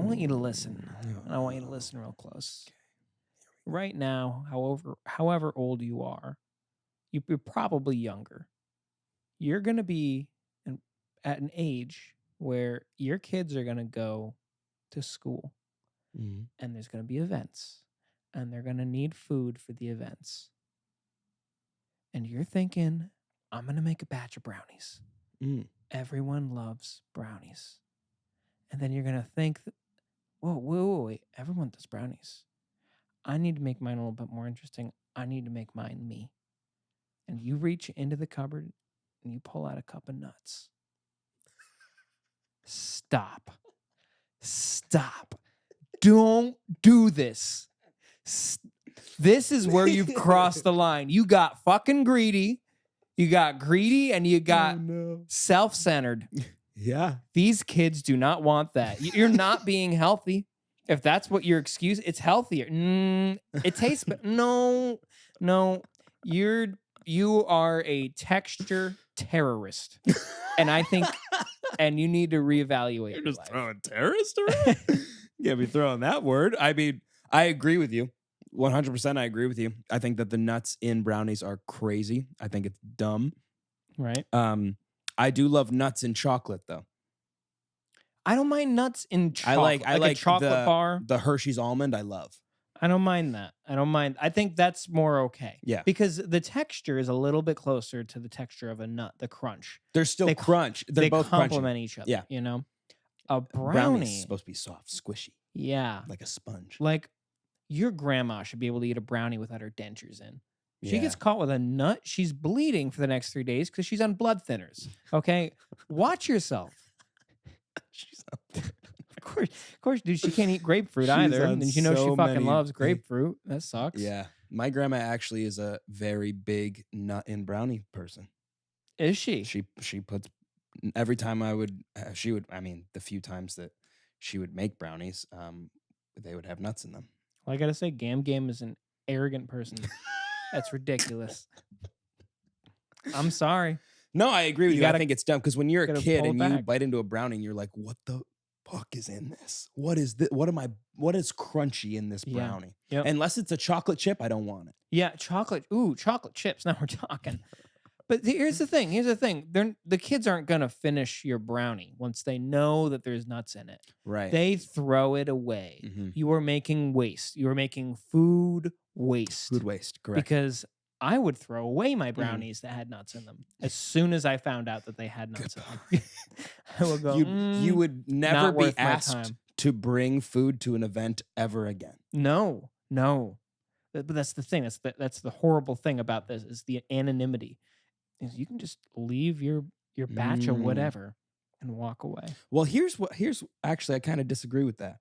I want you to listen. And I want you to listen real close. Right now, however old you are, you're probably younger. You're going to be at an age where your kids are going to go to school. Mm-hmm. And there's going to be events. And they're going to need food for the events. And you're thinking, I'm going to make a batch of brownies. Mm. Everyone loves brownies. And then you're going to think, wait. Everyone does brownies. I need to make mine a little bit more interesting. I need to make mine me. And you reach into the cupboard and you pull out a cup of nuts. Stop. Don't do this. This is where you've crossed the line. You got fucking greedy. You got greedy and you got self-centered. Yeah. These kids do not want that. You're not being healthy. If that's what your excuse, it's healthier. It tastes better. No. You are a texture terrorist. And I think, and you need to reevaluate. You're just throwing terrorist around? You can't be throwing that word. I mean, I agree with you. 100% I agree with you. I think that the nuts in brownies are crazy. I think it's dumb. Right. I do love nuts in chocolate, though. I don't mind nuts in chocolate. I like a chocolate bar. The Hershey's almond, I love. I don't mind that. I think that's more okay. Yeah. Because the texture is a little bit closer to the texture of a nut, the crunch. They're still crunch. They're they both complement crunchy. each other. Yeah. You know? A Brownie's brownie. supposed to be soft, squishy. Yeah. Like a sponge. Like your grandma should be able to eat a brownie without her dentures in. She Yeah. gets caught with a nut, she's bleeding for the next 3 days because she's on blood thinners. Okay? Watch yourself. She's Of course, dude. She can't eat grapefruit She's either. on And you know so she fucking many loves grapefruit. That sucks. Yeah. My grandma actually is a very big nut in brownie person. Is she? She puts every time the few times that she would make brownies, they would have nuts in them. Well, I gotta say, Gam is an arrogant person. That's ridiculous. I'm sorry. No, I agree with you. I think it's dumb because when you're a gotta kid pull and it you back. bite into a brownie and you're like, what the fuck is in this? What is this? What is crunchy in this Yeah. brownie? Yep. Unless it's a chocolate chip, I don't want it. Yeah, chocolate. Ooh, chocolate chips. Now we're talking. But here's the thing. The kids aren't gonna finish your brownie once they know that there's nuts in it. Right. They throw it away. Mhm. You are making waste. You are making food waste. Food waste, correct. Because I would throw away my brownies that had nuts in them as soon as I found out that they had nuts in them. I would go. You would never not be worth my asked time." to bring food to an event ever again. No. But that's the thing. That's the horrible thing about this is the anonymity. Is you can just leave your batch of whatever and walk away. Well, here's actually I kind of disagree with that.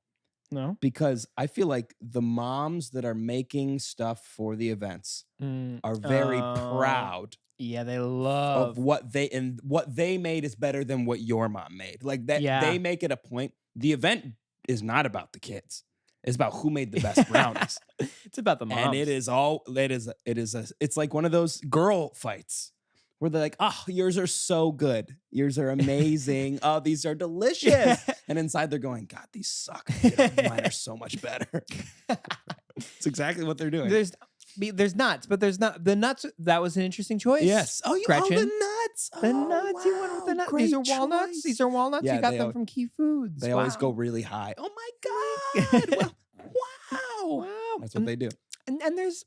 No? Because I feel like the moms that are making stuff for the events are very proud Yeah, they love of what they made is better than what your mom made. Like that they make it a point. The event is not about the kids. It's about who made the best brownies. It's about the moms. And it's like one of those girl fights where they're like, oh, yours are so good. Yours are amazing. Oh, these are delicious. And inside they're going, God, these suck. Mine are so much better. It's exactly what they're doing. There's nuts, but there's not the nuts. That was an interesting choice. Yes. Oh, Gretchen. the nuts. The nuts. You went with the nuts. These are walnuts. Choice. These are walnuts. Yeah, you got them from Key Foods. They always go really high. Oh my God. Wow. That's what they do. And there's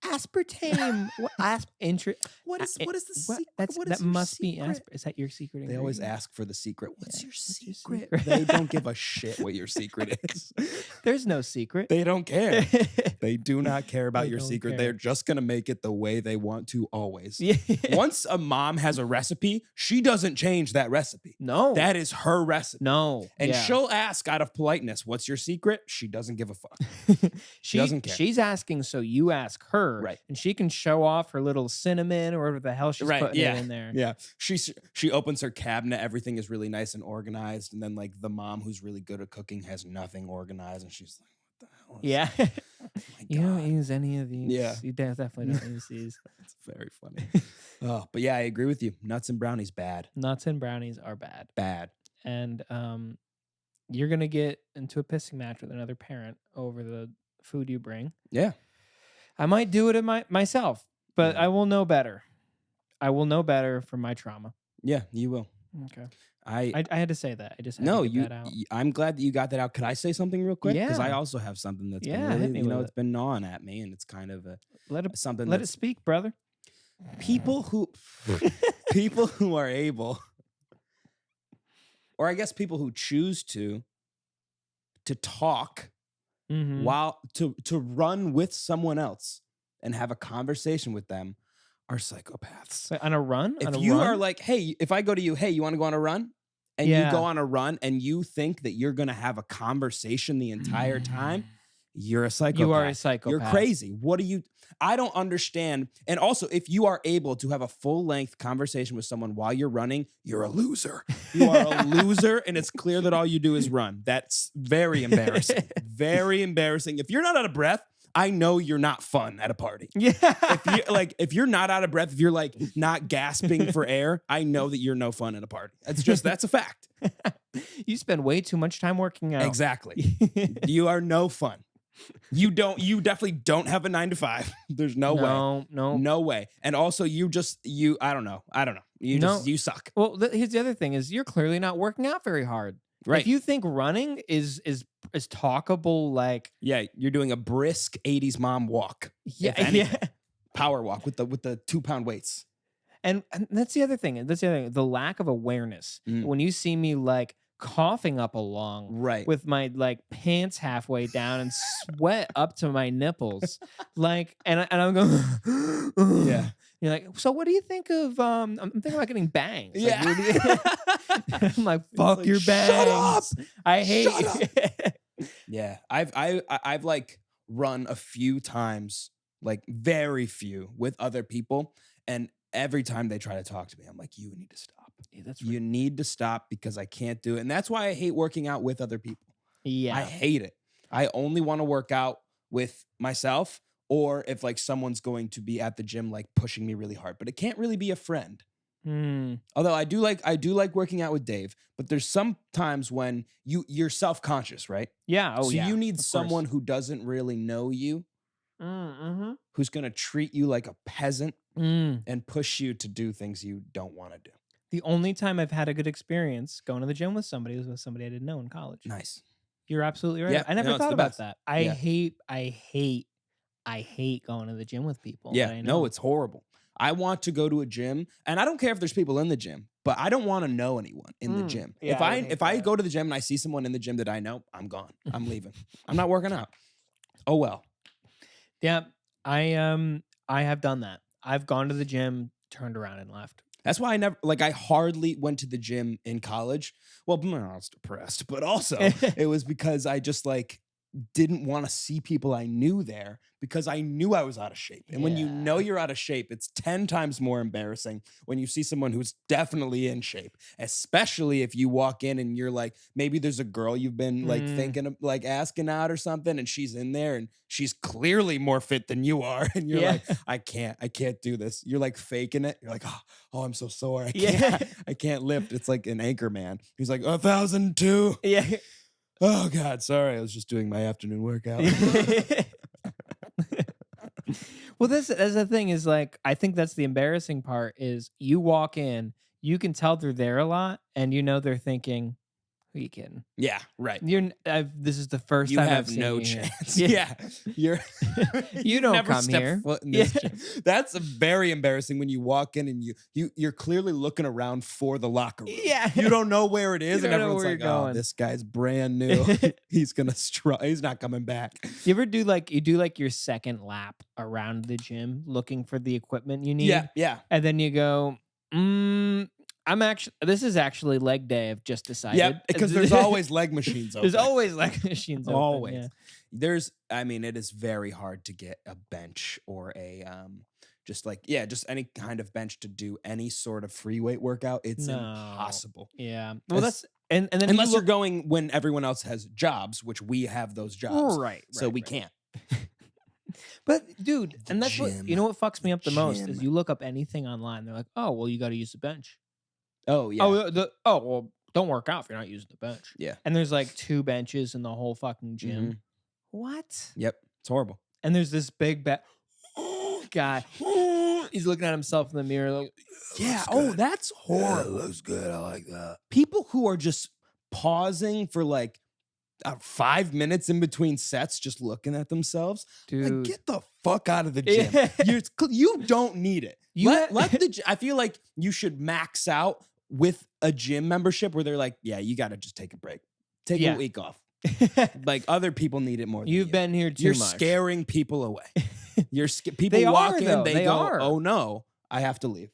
aspartame. What is the secret? That must be aspartame. Is that your secret ingredient? They always ask for the secret. What's your What's your secret? secret? They don't give a shit what your secret is. There's no secret. They don't care. They do not care about They your don't secret. care. They're just going to make it the way they want to always. Yeah. Once a mom has a recipe, she doesn't change that recipe. No. That is her recipe. No. And Yeah. she'll ask out of politeness, what's your secret? She doesn't give a fuck. She doesn't care. She's asking, so you ask her, Right. And she can show off her little cinnamon or whatever the hell she's putting it in there. Yeah. She opens her cabinet. Everything is really nice and organized. And then like the mom who's really good at cooking has nothing organized. And she's like, what the hell is Yeah. this? Oh my You don't God. use any of these. Yeah. You definitely don't use these. It's very funny. But yeah, I agree with you. Nuts and brownies, bad. Nuts and brownies are bad. Bad. And you're gonna get into a pissing match with another parent over the food you bring. Yeah. I might do it myself, but Yeah. I will know better. I will know better from my trauma. Yeah, you will. Okay. I I had to say that. I just had no, to get that out. I'm glad that you got that out. Could I say something real quick? Because I Yeah. also have something that's been Yeah, hit really, me you know, with it's it. been gnawing at me, and it's kind of Let it something let it that's speak, brother. people who people who are able, or I guess people who choose to talk Mm-hmm. while to run with someone else and have a conversation with them are psychopaths. On a run? If On a you run? are like, hey, if I go to you, hey, you want to go on a run? And you Yeah. go on a run and you think that you're going to have a conversation the entire time, you're a psychopath. You are a psychopath. You're crazy. What do you, I don't understand. And also, if you are able to have a full length conversation with someone while you're running, you're a loser. You are a loser, and it's clear that all you do is run. That's very embarrassing. Very embarrassing. If you're not out of breath, I know you're not fun at a party. Yeah. If you're not out of breath, if you're like not gasping for air, I know that you're no fun at a party. That's a fact. You spend way too much time working out. Exactly. You are no fun. You definitely don't have a 9 to 5. There's no way. No way. And also you I don't know. You suck. Well, here's the other thing is you're clearly not working out very hard. Right. If you think running is talkable, like, Yeah, you're doing a brisk 80s mom walk. yeah, Yeah. Power walk with the 2-pound weights. And that's the other thing. The lack of awareness. When you see me like coughing up along, Right. with my like pants halfway down and sweat up to my nipples, like, and I'm going, Yeah. You're like, so what do you think of? I'm thinking about getting bangs. Like, Yeah. I'm like, fuck like, your shut bangs. up! I hate. Shut Yeah, I've like run a few times, like very few, with other people, and every time they try to talk to me, I'm like, you need to stop. Yeah, that's You need to stop because I can't do it, and that's why I hate working out with other people. Yeah. I hate it. I only want to work out with myself, or if like someone's going to be at the gym like pushing me really hard, but it can't really be a friend. Although I do like working out with Dave, but there's some times when you're self-conscious, right? Yeah. Oh, so yeah. you need of someone course. who doesn't really know you, who's going to treat you like a peasant and push you to do things you don't want to do. The only time I've had a good experience going to the gym with somebody was with somebody I didn't know in college. Nice. You're absolutely right. Yeah, I never no, it's thought the about best. that. Yeah. I hate going to the gym with people. Yeah, that I know. no, it's horrible. I want to go to a gym, and I don't care if there's people in the gym, but I don't want to know anyone in the gym. yeah, if I would hate if I that. go to the gym and I see someone in the gym that I know, I'm gone. I'm leaving. I'm not working out. Oh well. Yeah, I have done that. I've gone to the gym, turned around, and left. That's why I hardly went to the gym in college. Well, I was depressed, but also it was because I just like didn't want to see people I knew there because I knew I was out of shape. And when you know you're out of shape, it's 10 times more embarrassing when you see someone who's definitely in shape, especially if you walk in and you're like, maybe there's a girl you've been like thinking of like asking out or something, and she's in there and she's clearly more fit than you are. And you're like, I can't do this. You're like faking it. You're like, oh, I'm so sore. I can't lift. It's like an anchor man. He's like 1,002. Yeah. Oh God, sorry. I was just doing my afternoon workout. Well, that's the thing is like, I think that's the embarrassing part is you walk in, you can tell they're there a lot, and you know they're thinking, who are you kidding? Yeah, right. This is the first You time have I've seen no you here. chance. Yeah. You're You don't never come step here. foot in this gym. That's very embarrassing when you walk in and you're clearly looking around for the locker room. Yeah. You don't know where it is, You and don't know everyone's where like, you're oh, going. this guy's brand new. He's gonna he's not coming back. You ever do like your second lap around the gym looking for the equipment you need? Yeah. And then you go, this is actually leg day. I've just decided. Yep, because there's always leg machines open. There's always leg machines open. Always. Yeah. It is very hard to get a bench or a just any kind of bench to do any sort of free weight workout. It's impossible. Yeah. Well, that's and then unless you're going when everyone else has jobs, which we have those jobs. Right. So we can't. But dude, and that's what what fucks me up the most is gym. you look up anything online. They're like, oh, well, you got to use the bench. Oh yeah. Oh, well, don't work out if you're not using the bench. Yeah. And there's like 2 benches in the whole fucking gym. Mhm. What? Yep. It's horrible. And there's this big guy. He's looking at himself in the mirror. Like, Yeah. Oh, that's horrible. Looks good. I like that. People who are just pausing for like 5 minutes in between sets, just looking at themselves. dude. Like, get the fuck out of the gym. Yeah. You don't need it. You Let the. I feel like you should max out with a gym membership where they're like, yeah, you got to just take a break, take Yeah. a week off. Like other people need it more. Than You've you. been here too You're much. scaring people away. People They walk are, in, though. they They go, are. oh no, I have to leave.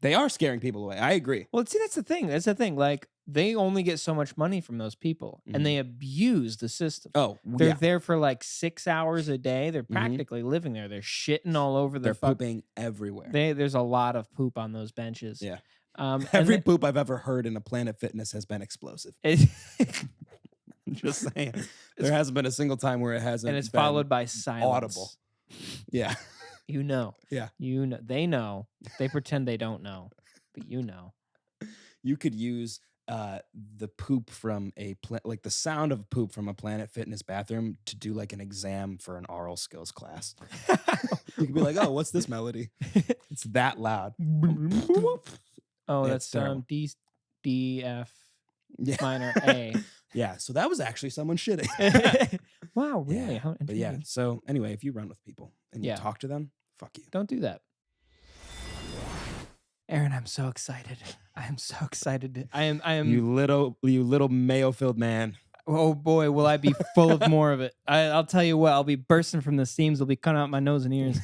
They are scaring people away. I agree. Well, see, that's the thing. That's the thing. Like, they only get so much money from those people, and they abuse the system. Oh, They're yeah. there for like 6 hours a day. They're practically living there. They're shitting all over the They're pooping everywhere. There's a lot of poop on those benches. Yeah. And Every poop I've ever heard in a Planet Fitness has been explosive. it- I'm just saying. There hasn't been a single time where it hasn't. and it's been followed by silence. audible. Yeah. You know. Yeah. You know. They know. They pretend they don't know, but you know. You could use the poop from like the sound of poop from a Planet Fitness bathroom to do like an exam for an oral skills class. You could be like, oh, what's this melody? It's that loud. Oh, Yeah, that's it's terrible. D F Yeah. minor A. Yeah. So that was actually someone shitting. Wow, really? Yeah, How But yeah. intriguing. So anyway, if you run with people and you Yeah. talk to them, fuck you. Don't do that. Aaron, I'm so excited. I am so excited. I am. You little Mayo-filled man. Oh boy, will I be full of more of it. I'll tell you what, I'll be bursting from the seams. I'll be cutting out my nose and ears.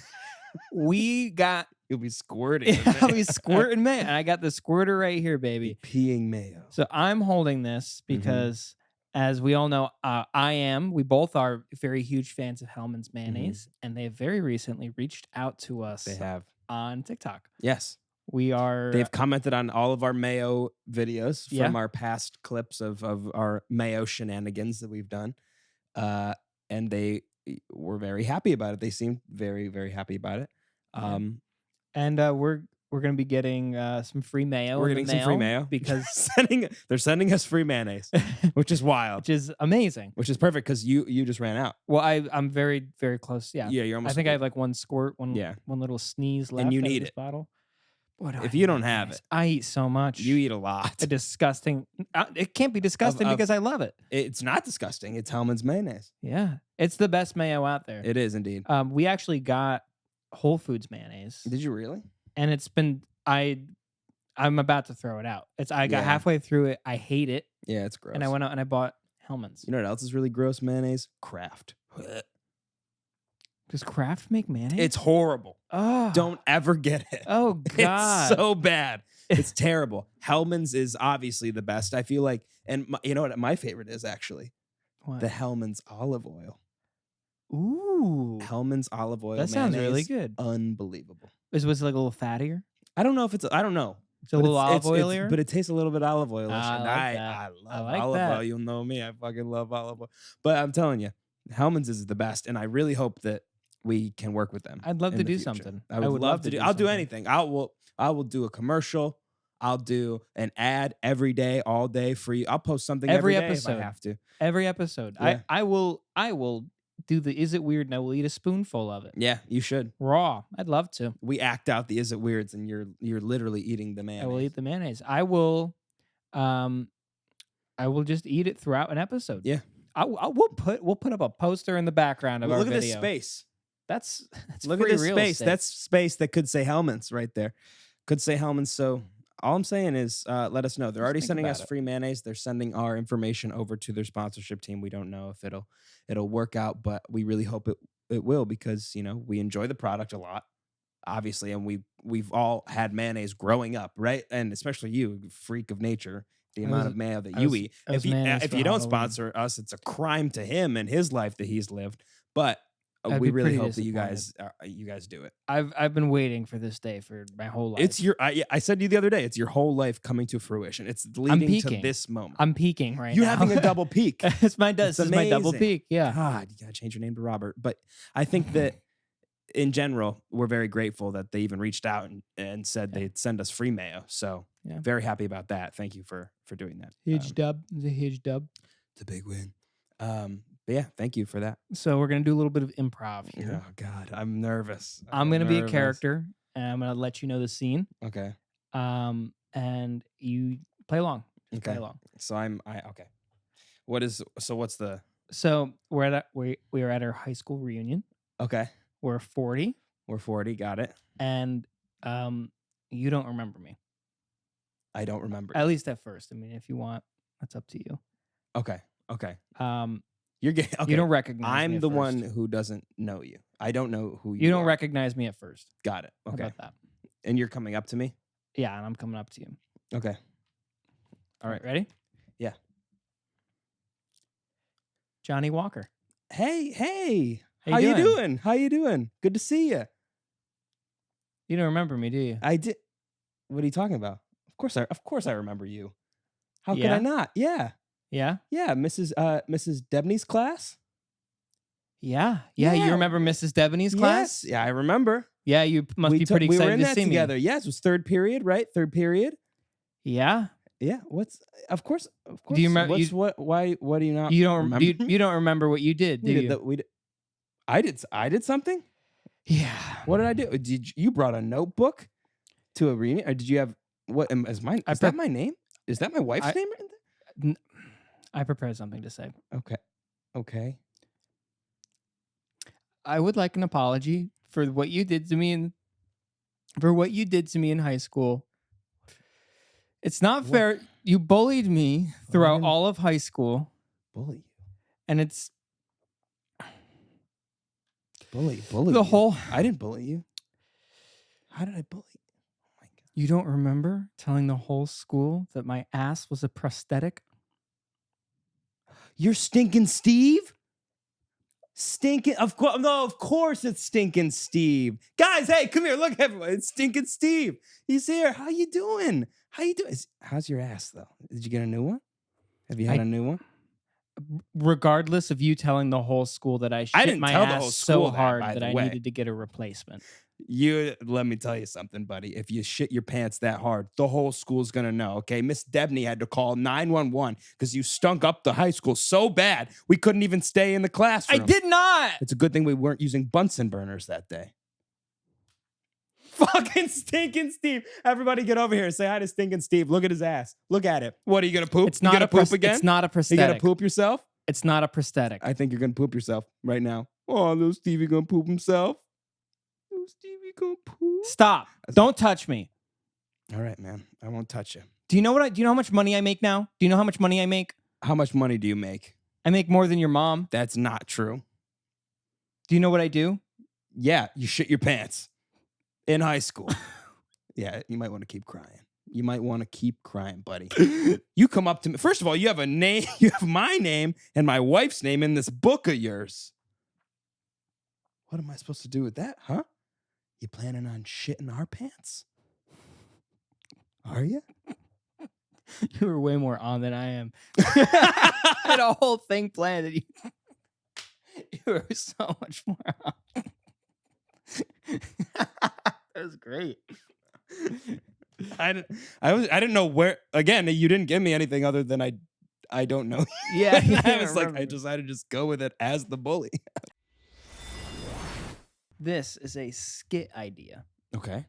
We got, You'll be squirting. I'll be squirting mayo. And I got the squirter right here, baby. Peeing mayo. So I'm holding this because, as we all know, we both are very huge fans of Hellmann's mayonnaise, and they have very recently reached out to us They have. on TikTok. Yes. We are. They've commented on all of our Mayo videos Yeah. from our past clips of our Mayo shenanigans that we've done. And they were very happy about it. They seemed very, very happy about it. And we're going to be getting some free mayo. We're in the getting some free mail mayo because they're sending us free mayonnaise, which is wild, which is amazing. which is perfect because you just ran out. Well, I'm very, very close. Yeah. Yeah, you're almost. I think I have like one squirt, one little sneeze left. And you out of need this it. bottle. Boy, do If I you hate don't have mayonnaise. it, I eat so much. you eat a lot. a disgusting. It can't be disgusting of- because I love it. It's not disgusting. It's Hellmann's mayonnaise. Yeah, it's the best mayo out there. It is indeed. We actually got Whole Foods mayonnaise, Did you really? and it's been I'm about to throw it out. I got Yeah. halfway through it. I hate it, Yeah, it's gross. and I went out and I bought Hellmann's. You know what else is really gross? Mayonnaise. Kraft. Does Kraft make mayonnaise? It's horrible. oh Don't ever get it. oh god. It's so bad. It's terrible. Hellmann's is obviously the best. I feel like, and you know what my favorite is actually? What? The Hellmann's olive oil. Ooh, Hellmann's olive oil. that sounds really mayonnaise, good. Unbelievable. Was it like a little fattier? I don't know if it's. I don't know. It's a But little olive oilier. but it tastes a little bit olive oil. I like that. I love like olive that. oil. You'll know me. I fucking love olive oil. But I'm telling you, Hellmann's is the best, and I really hope that we can work with them. I'd love in to the do future. something. I would love to do. I'll do something. anything. I will do a commercial. I'll do an ad every day, all day, free. I'll post something Every every day episode. if I have to. Every episode. Yeah. I will do the Is It Weird, and I will eat a spoonful of it. Yeah, you should. Raw. I'd love to. We act out the Is It Weirds, and you're literally eating the I mayonnaise. will eat the mayonnaise. I will just eat it throughout an episode. Yeah. We'll put up a poster in the background of our Look at video. this space. That's Look at free this real space. estate. That's space that could say Hellmann's right there. Could say Hellmann's. So all I'm saying is let us know. They're Just already think sending about us it. free mayonnaise. They're sending our information over to their sponsorship team. We don't know if it'll work out, but we really hope it will because, you know, we enjoy the product a lot, obviously, and we've all had mayonnaise growing up, right? And especially you, freak of nature, the I amount was- of mayo that I you was- eat. I was If mayonnaise you for don't Halloween. sponsor us, it's a crime to him and his life that he's lived. But I'd we be really pretty hope that you guys do it. I've been waiting for this day for my whole life. It's I said to you the other day, it's your whole life coming to fruition. It's leading to peaking. this moment. I'm peaking right You now. having a double peak. This is my double amazing. peak. Yeah. God, you gotta change your name to Robert. But I think that in general, we're very grateful that they even reached out and said they'd send us free Mayo. So very happy about that. Thank you for doing that. Huge dub. It's a huge dub. It's a big win. But yeah, thank you for that. So we're gonna do a little bit of improv here. Oh God, I'm nervous. I'm gonna be a character, and I'm gonna let you know the scene. Okay. And you play along. Just Okay. play along. So okay. What's the So we are at our high school reunion. okay? We're 40. We're 40. Got it. And you don't remember me. I don't remember. At least at first. I mean, if you want, that's up to you. Okay. You don't recognize me I'm at the first. one who doesn't know you. I don't know who you are. You don't recognize me at first. Got it. How Okay. about that? And you're coming up to me? Yeah, and I'm coming up to you. Okay. All right, ready? Yeah. Johnny Walker. Hey. How you you doing? How you doing? Good to see you. You don't remember me, do you? I did. What are you talking about? Of course I remember you. How could Yeah? I not? Yeah. Yeah? Yeah, Mrs. Debney's class? Yeah. Yeah. You remember Mrs. Deboney's class? Yes. Yeah, I remember. Yeah, you must be pretty we excited were in to that see together. me. Yes, it was third period, right? Third period. Yeah. Yeah. Of course. Do you remember? What do you not? You don't remember? You don't remember what you did, do you? I did something. Yeah. What did I do? You brought a notebook to a reunion? Or did you have what? Is that my name? Is that my wife's name? I prepared something to say. Okay. I would like an apology for what you did to me in high school. It's not fair. You bullied me throughout all of high school. Bully you. And it's bully the you. whole. I didn't bully you. How did I bully you? Oh my God. You don't remember telling the whole school that my ass was a prosthetic? You're Stinkin' Steve? Of course it's Stinkin' Steve. Guys, hey, come here. Look, everyone. It's Stinkin' Steve. He's here. How you doing? How's your ass, though? Did you get a new one? Have you had a new one? Regardless of you telling the whole school that I shit didn't my tell the ass whole so school hard by that the I way. needed to get a replacement. Let me tell you something, buddy. If you shit your pants that hard, the whole school's gonna know, okay? Miss Debney had to call 911 because you stunk up the high school so bad we couldn't even stay in the classroom. I did not. It's a good thing we weren't using Bunsen burners that day. Fucking Stinkin' Steve. Everybody get over here and say hi to Stinkin' Steve. Look at his ass. Look at it. What, are you gonna poop? It's not you gonna poop again? It's not a You prosthetic. gonna poop yourself? It's not a prosthetic. I think you're gonna poop yourself right now. Oh, little Stevie gonna poop himself. Little Stevie gonna poop. Stop. Don't touch me. All right, man. I won't touch you. Do you know how much money I make now? Do you know how much money I make? How much money do you make? I make more than your mom. That's not true. Do you know what I do? Yeah, you shit your pants in high school. Yeah, you might want to keep crying. You might want to keep crying, buddy. You come up to me. First of all, you have a name. You have my name and my wife's name in this book of yours. What am I supposed to do with that, huh? You planning on shitting our pants? Are you? You were way more on than I am. I had a whole thing planned. You were so much more on. That was great. I didn't know where. Again, you didn't give me anything other than I don't know. Yeah, I was like, I decided to just go with it as the bully. This is a skit idea. Okay.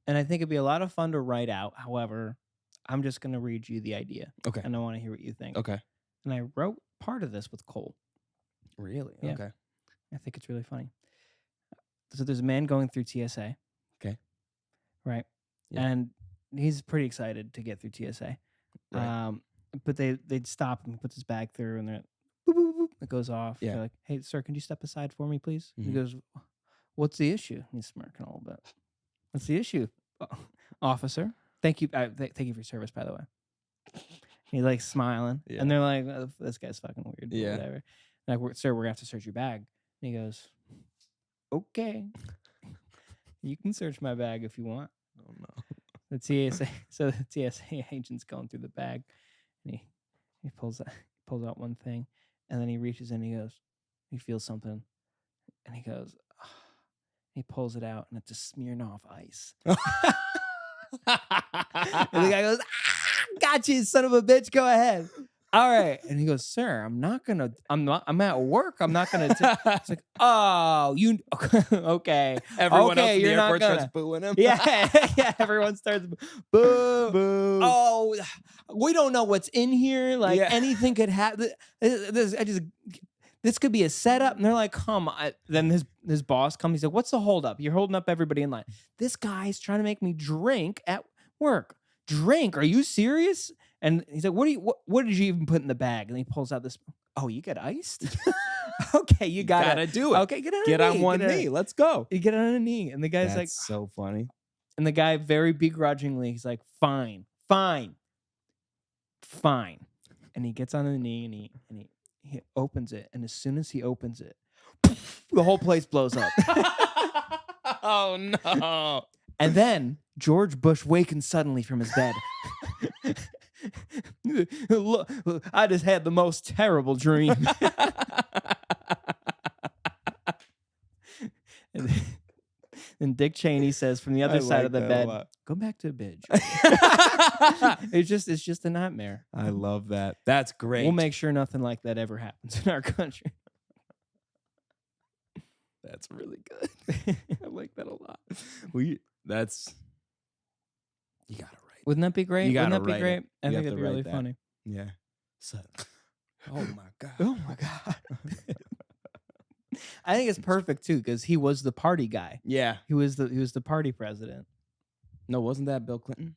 And I think it'd be a lot of fun to write out. However, I'm just going to read you the idea. Okay. And I want to hear what you think. Okay. And I wrote part of this with Cole. Really? Yeah. Okay. I think it's really funny. So there's a man going through TSA. Okay. Right. Yeah. And he's pretty excited to get through TSA. Right. But they'd stop and he puts his bag through and they're boop, boop, boop, it goes off. Yeah. They're like, hey, sir, can you step aside for me, please? Mhm. He goes, what's the issue? He's smirking a little bit. What's the issue, officer? Thank you. Thank you for your service, by the way. He's like smiling. Yeah. And they're like, oh, this guy's fucking weird. But Yeah. whatever. Like, sir, we're going to have to search your bag. And he goes, okay. You can search my bag if you want. Oh no. The TSA agent's going through the bag, and he pulls out one thing, and then he reaches in. He feels something, and he goes, He pulls it out, and it's just Smirnoff Ice. And the guy goes, got you, son of a bitch. Go ahead. All right. And he goes, sir, I'm at work. I'm not going to. It's like, oh, you, okay. Everyone else in the you're not airport gonna. starts booing him. Yeah. Everyone starts, boo. Boo. Oh, we don't know what's in here. Like anything could happen. This could be a setup. And they're like, come on. Then his boss comes. He's like, what's the holdup? You're holding up everybody in line. This guy's trying to make me drink at work. Drink? Are you serious? And he's like, what did you even put in the bag? And he pulls out this. Oh, you get iced? Okay, you gotta do it. Okay, get on one knee. Let's go. You get on a knee. And the guy's That's like, so funny. and the guy very begrudgingly, he's like, fine. And he gets on the knee and he opens it. And as soon as he opens it, the whole place blows up. Oh no. And then George Bush wakens suddenly from his bed. Look, I just had the most terrible dream. And Dick Cheney says from the other side of the bed, go back to bed. It's just a nightmare. I love that. That's great. We'll make sure nothing like that ever happens in our country. That's really good. I like that a lot. You got it right. Wouldn't that be great? You gotta Wouldn't that be write great? it. I You think have that'd to be really write that. funny. Yeah. So, oh my god. Oh my God. I think it's perfect too, because he was the party guy. Yeah. He was the party president. No, wasn't that Bill Clinton?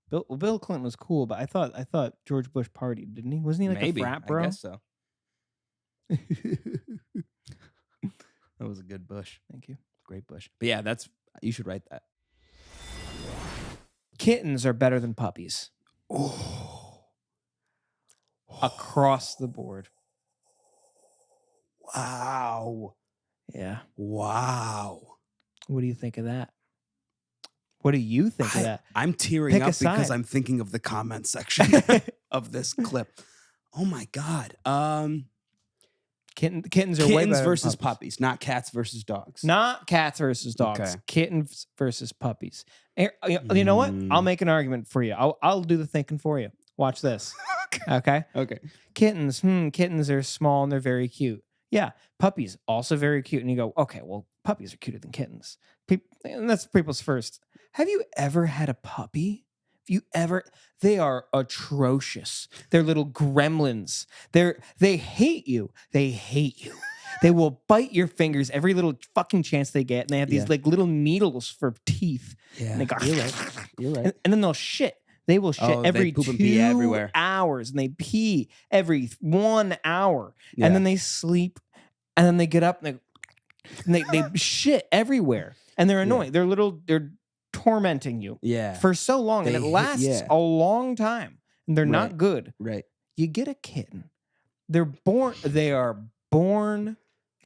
Bill Clinton was cool, but I thought George Bush partied, didn't he? Wasn't he like Maybe. a frat bro? I guess so. That was a good Bush. Thank you. Great Bush. But yeah, you should write that. Kittens are better than puppies. Oh. Across the board. Wow. Yeah. Wow. What do you think of that? What do you think of that? I'm tearing Pick up a side. because I'm thinking of the comment section of this clip. Oh my god. Kittens are way Kittens better versus than puppies. puppies, not cats versus dogs. Not cats versus dogs. Okay. Kittens versus puppies. You know what? I'll make an argument for you. I'll do the thinking for you. Watch this. Okay? Okay. Kittens. Kittens are small and they're very cute. Yeah. Puppies, also very cute. And you go, okay, well, puppies are cuter than kittens. And that's people's first. Have you ever had a puppy? They are atrocious. They're little gremlins. They hate you. They will bite your fingers every little fucking chance they get. And they have these like little needles for teeth. Yeah. And they go, You're right. And then they'll shit. They will shit every poop 2 and pee everywhere. hours. And they pee every 1 hour. Yeah. And then they sleep. And then they get up and they shit everywhere. And they're annoying. They're tormenting you for so long. And it lasts a long time. And they're not good. Right. You get a kitten. They are born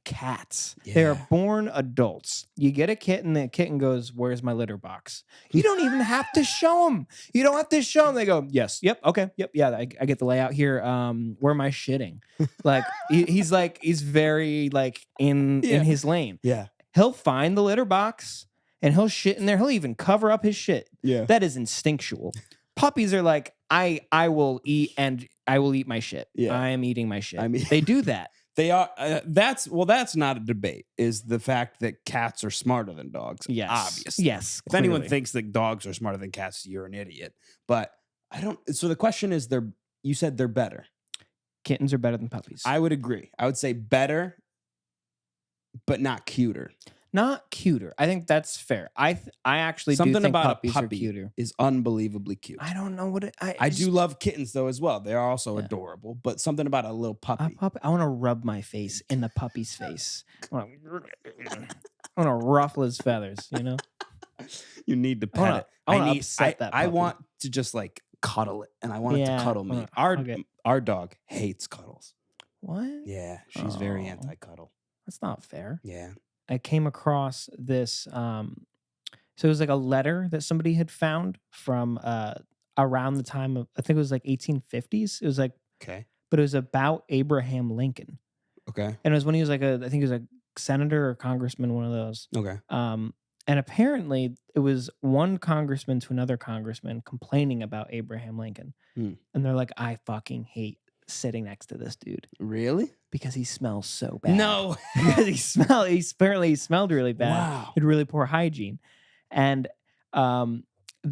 cats. Yeah. They are born adults. You get a kitten, the kitten goes, where's my litter box? You don't even have to show them. You don't have to show them. They go, yes, yep, okay, yep, yeah, I get the layout here. Where am I shitting? Like, he's very like in his lane. Yeah. He'll find the litter box and he'll shit in there. He'll even cover up his shit. Yeah. That is instinctual. Puppies are like, I will eat and I will eat my shit. Yeah. I am eating my shit. I mean, they do that. They are. That's not a debate. Is the fact that cats are smarter than dogs? Yes, obviously. Yes. If anyone thinks that dogs are smarter than cats, you're an idiot. But I don't. So the question is, you said they're better. Kittens are better than puppies. I would agree. I would say better, but not cuter. Not cuter. I think that's fair. I actually Something do think about puppies a are puppy cuter. is unbelievably cute. I don't know what it. I do love kittens though as well. They are also adorable. But something about a little puppy. I want to rub my face in the puppy's face. I want to ruffle his feathers. You know. You need to pet it. I want to just like cuddle it, and I want it to cuddle me. Our dog hates cuddles. What? Yeah, she's very anti-cuddle. That's not fair. Yeah. I came across this. So it was like a letter that somebody had found from around the time of, I think it was like 1850s. It was like, okay, but it was about Abraham Lincoln. Okay. And it was when he was like I think he was like senator or congressman, one of those. Okay. And apparently it was one congressman to another congressman complaining about Abraham Lincoln. And they're like, I fucking hate sitting next to this dude. Really? Because he smells so bad. No. Because he smelled really bad. Wow. He had really poor hygiene. And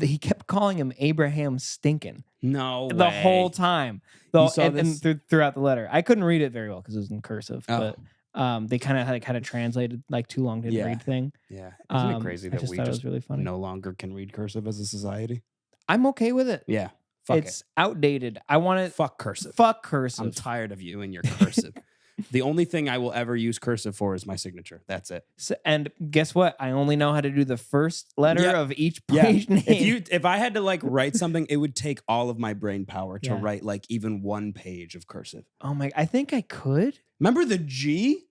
he kept calling him Abraham Stinkin. No The way. whole time. You saw this? Throughout the letter. I couldn't read it very well because it was in cursive. Oh. But they kind of translated like too long to read thing. Yeah. Isn't it crazy I that just we thought it just was really funny. no longer can read cursive as a society? I'm okay with it. Yeah. Fuck It's outdated. I want it. Fuck cursive. Fuck cursive. I'm tired of you and your cursive. The only thing I will ever use cursive for is my signature. That's it. So, and guess what? I only know how to do the first letter Yeah. of each page name. If I had to like write something, it would take all of my brain power to Yeah. write like even one page of cursive. Oh my! I think I could. Remember the G?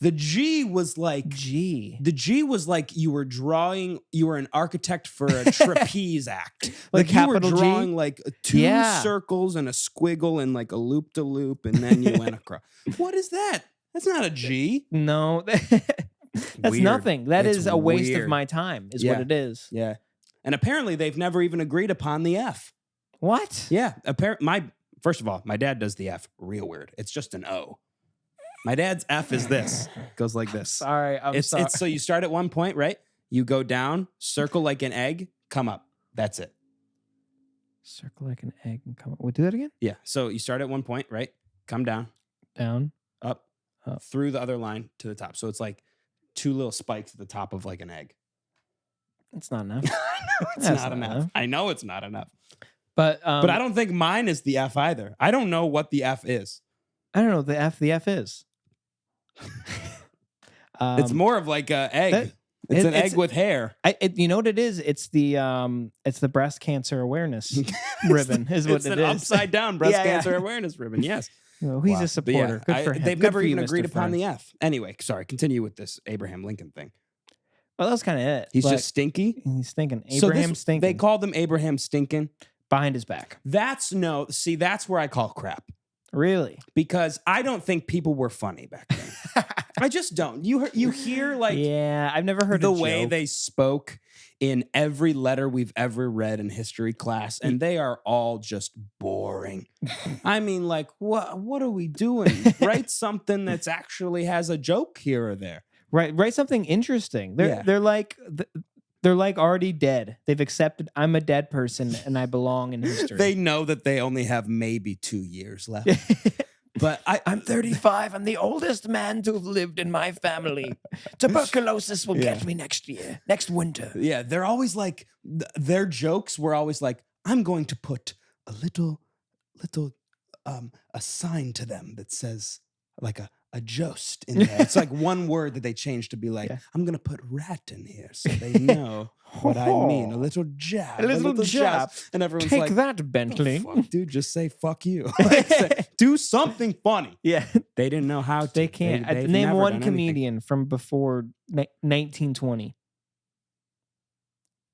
The G was like G. The G was like you were an architect for a trapeze act. Like you were capital G? drawing like two Yeah. circles and a squiggle and like a loop to loop, and then you went across. What is that? That's not a G. No, that's Weird. That It's is a waste weird. of my time. Is Yeah. what it is. Yeah. And apparently they've never even agreed upon the F. What? Yeah. First of all, my dad does the F real weird. It's just an O. My dad's F is this. Goes like this. Sorry, I'm sorry. It's so you start at one point, right? You go down, circle like an egg, come up. That's it. Circle like an egg and come. We'll do that again. Yeah. So you start at one point, right? Come down, Down. up, Up. through the other line to the top. So it's like two little spikes at the top of like an egg. It's not enough. It's That's not enough. I know it's not enough. But But I don't think mine is the F either. I don't know what the F is. I don't know what the F is. It's more of like an egg. that- It's an it's- egg with hair. You know what it is? It's the breast cancer awareness ribbon. Is what It's it an is. upside down breast Yeah, yeah. cancer awareness ribbon. Yes. Well, he's Wow. a But supporter. yeah, Good for him. They've Good never for you, even agreed Mr. upon Friend. the F. Anyway, sorry. Continue with this Abraham Lincoln thing. Well, that was kind of it. He's But just stinky. he's thinking. So Abraham Stinkin. They called him Abraham Stinkin. behind his back. That's where I call crap. Really? Because I don't think people were funny back then. I just don't. You hear like Yeah, I've never heard the a way joke. they spoke in every letter we've ever read in history class, and they are all just boring. I mean, like, what are we doing? Write something that's actually has a joke here or there. Write something interesting. Yeah. They're like already dead. They've accepted I'm a dead person and I belong in history. They know that they only have maybe 2 years left. But I'm 35. I'm the oldest man to have lived in my family. Tuberculosis will get me next year, next winter. yeah, they're always like their jokes were always like, I'm going to put a little a sign to them that says like a jost in there. It's like one word that they changed to be like, I'm gonna put rat in here so they know what I mean. A little jab. A little jab. joust. And everyone's Take like, that, Bentley. fuck, dude, just say fuck you. Like, do something funny. Yeah, They didn't know how to. they can't. They've Name never one done anything. comedian from before 1920.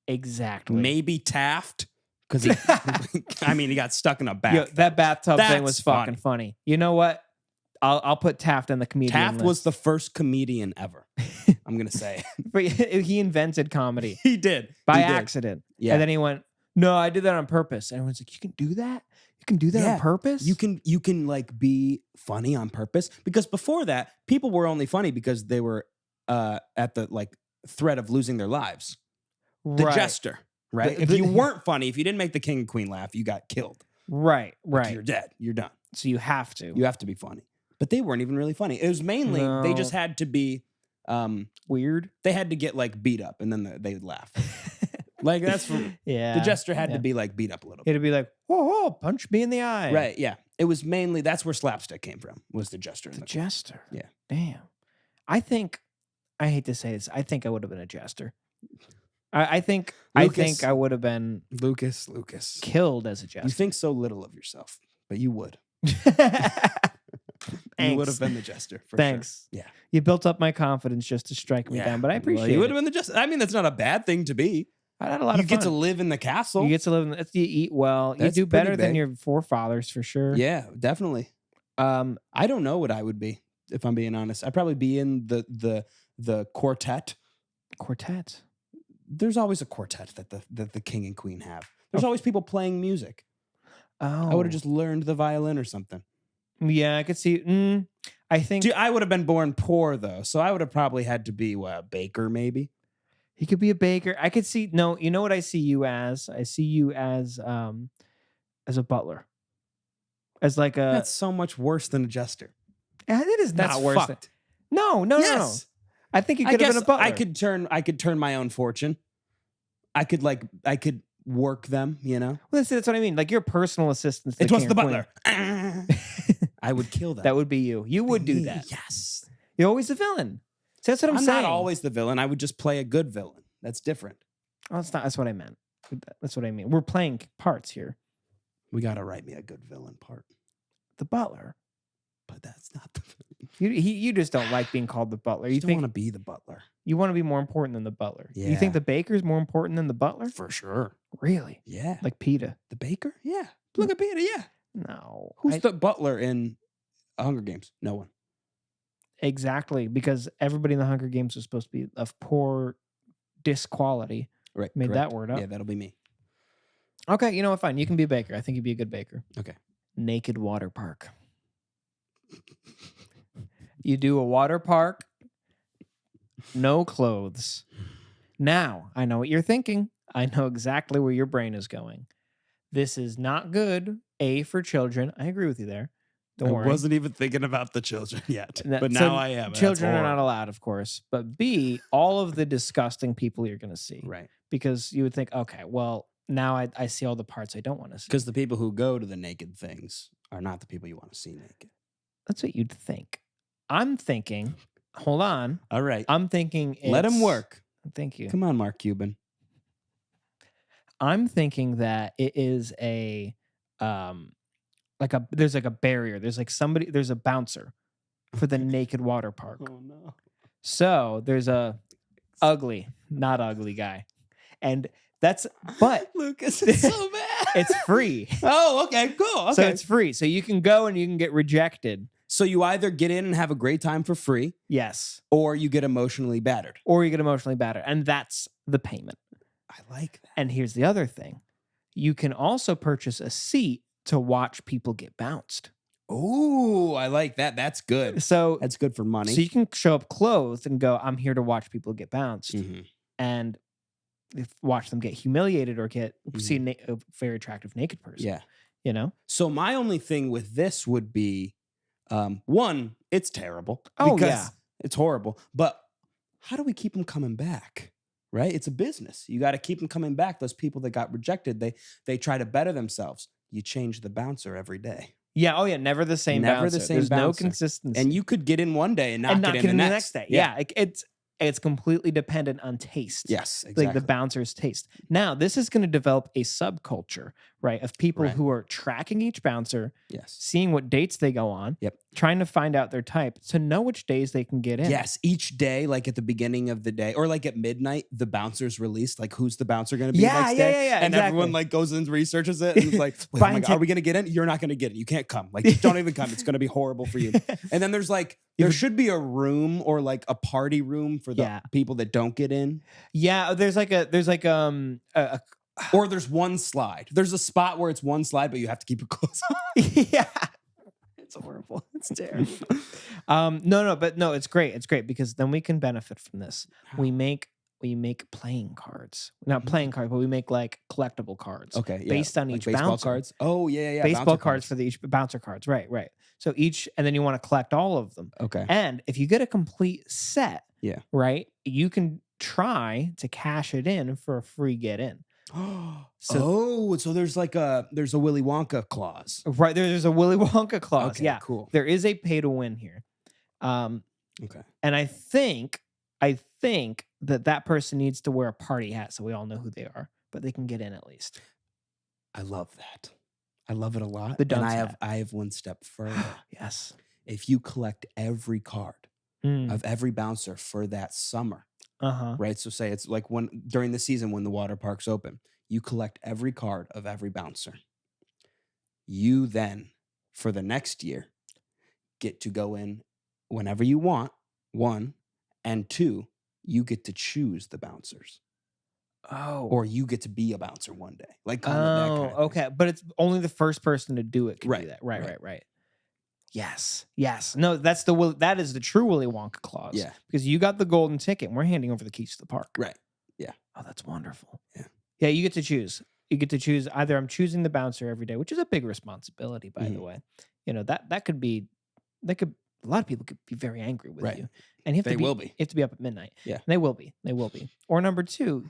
Exactly. Maybe Taft. Because he got stuck in a bath. Yo, that bathtub thing That's was fucking funny. You know what? I'll put Taft on the comedian Taft was list. the first comedian ever. I'm gonna say But he invented comedy he did by He did. accident. Yeah, And then he went, "No, I did that on purpose." And everyone's like, "You can do that? You can do that Yeah. on purpose? you can like be funny on purpose, because before that, people were only funny because they were at the like threat of losing their lives. The right, jester, right? If you weren't funny, if you didn't make the king and queen laugh, you got killed. right, Like, right. you're dead. You're done. So you have to. You have to be funny. But they weren't even really funny. It was mainly they just No. had to be. Weird. They had to get like beat up, and then they would laugh. Like that's Yeah. the jester had yeah. to be like beat up a little bit. It'd be like, "Whoa, punch me in the eye." Right, yeah. It was mainly that's where slapstick came from, was the jester. The jester. Yeah. Damn. I hate to say this. I think I would have been a jester. I think Lucas. I would have been Lucas. killed as a You jester. think so little of yourself, but you would. Thanks. You would have been the jester. For Thanks. Sure. Yeah. You built up my confidence just to strike me down, but I appreciate You it. would have been the jester. I mean, that's not a bad thing to be. I had a lot You of get fun. to live in the castle. You get to live in you eat well. That's you do pretty better than big. your forefathers for sure. Yeah, definitely. I don't know what I would be. if I'm being honest. I'd probably be in the quartet. Quartet. There's always a quartet that the king and queen have. There's always people playing music. Oh. I would have just learned the violin or something. Yeah, I could see. I think Dude, I would have been born poor though, so I would have probably had to be a baker maybe. he could be a baker. I could see. No, you know what I see you as? I see you as a butler. As like a. That's so much worse than a jester. It is That's not worse. fucked. No. Yes. I think you I could have guess been a butler. I could turn my own fortune. I could work them, you know? Well, that's what I mean. Like your personal assistant. It was the butler. I would kill them. That would be you. You would do that. Yes. You're always the villain. So that's what I'm saying. not always the villain. I would just play a good villain. That's different. Oh, it's not. That's what I meant. That's what I mean. We're playing parts here. We got to write me a good villain part. The butler. But that's not the villain. You just don't like being called the butler. You don't think want to be the butler. you want to be more important than the butler. You Yeah. think the baker's more important than the butler? For sure. Really? Yeah. Like PETA? The baker? Yeah. Look at Peter. Yeah. No. Who's the butler in Hunger Games? No one. Exactly, because everybody in the Hunger Games was supposed to be of poor disquality. Right. Made correct. that word up. Yeah, that'll be me. Okay, you know what? Fine. You can be a baker. I think you'd be a good baker. Okay. Naked water park. You do a water park, no clothes. Now, I know what you're thinking. I know exactly where your brain is going. This is not good, A, for children. I agree with you there. Don't worry. I wasn't even thinking about the children yet, but So now I am. Children are not allowed, of course. But B, all of the disgusting people you're going to see. Right. Because you would think, okay, well, now I see all the parts I don't want to see. Because the people who go to the naked things are not the people you want to see naked. That's what you'd think. I'm thinking, hold on. All right. I'm thinking Let him work. Thank you. Come on, Mark Cuban. I'm thinking that it is a there's like a barrier. There's a bouncer for the naked water park. Oh no. So there's a not ugly guy. And but Lucas is so bad. it's free. Oh, okay, cool. Okay. So it's free. So you can go and you can get rejected. So you either get in and have a great time for free, Yes. or you get emotionally battered. Or you get emotionally battered. And that's the payment. I like that. And here's the other thing. You can also purchase a seat to watch people get bounced. Ooh, I like that. That's good. So That's good for money. So you can show up clothed and go, I'm here to watch people get bounced. Mhm. And watch them get humiliated or see a very attractive naked person. Yeah. You know? So my only thing with this would be, one, it's terrible. Oh, because yeah. it's horrible. But how do we keep them coming back? Right? It's a business. You got to keep them coming back. Those people that got rejected, they try to better themselves. You change the bouncer every day. Yeah. Oh, yeah. Never the same Never bouncer. the same There's no bouncer. consistency. And you could get in one day and not get in the next day. Yeah. Yeah. It's completely dependent on taste. Yes, exactly. Like the bouncer's taste. Now, this is going to develop a subculture, right, of people Right. who are tracking each bouncer, Yes. seeing what dates they go on, Yep. trying to find out their type to know which days they can get in. Yes, each day, like at the beginning of the day, or like at midnight, the bouncer's released. Like, who's the bouncer going to be next day? Yeah. And exactly. everyone like goes and researches it. And it's like, wait, oh my God, are we going to get in? You're not going to get in. You can't come. Like, don't even come. It's going to be horrible for you. And then there's like, there should be a room or like a party room for the people that don't get in. Yeah, there's or there's one slide. There's a spot where it's one slide, but you have to keep your clothes on. yeah. It's horrible. It's terrible. No, it's great. It's great because then we can benefit from this. We make playing cards. Not playing cards, but we make like collectible cards. Okay. Yeah. Based on like each baseball bouncer. cards. Oh, yeah. Baseball Bouncer cards for each bouncer cards. Right. So and then you want to collect all of them. Okay. And if you get a complete set, Yeah. right, you can try to cash it in for a free get in. So there's there's a Willy Wonka clause. Right, there's a Willy Wonka clause. Okay, yeah, cool. There is a pay to win here. Okay. And I think that person needs to wear a party hat so we all know who they are, but they can get in at least. I love that. I love it a lot. The and dunce hat. I have one step further. Yes. If you collect every card of every bouncer for that summer, right? So say it's like during the season when the water park's open, you collect every card of every bouncer. You then, for the next year, get to go in whenever you want, one, and two, you get to choose the bouncers. Oh. Or you get to be a bouncer one day. Like kind of that kind of thing. Okay. But it's only the first person to do it can do Right, that. right. Right. Yes. No, that is the true Willy Wonka clause. Yeah. Because you got the golden ticket and we're handing over the keys to the park. Right. Yeah. Oh, that's wonderful. Yeah. Yeah, you get to choose. You get to choose either I'm choosing the bouncer every day, which is a big responsibility, by the way. You know, that could a lot of people could be very angry with you. And you have They will be. You have to be up at midnight. Yeah. And they will be. Or number two,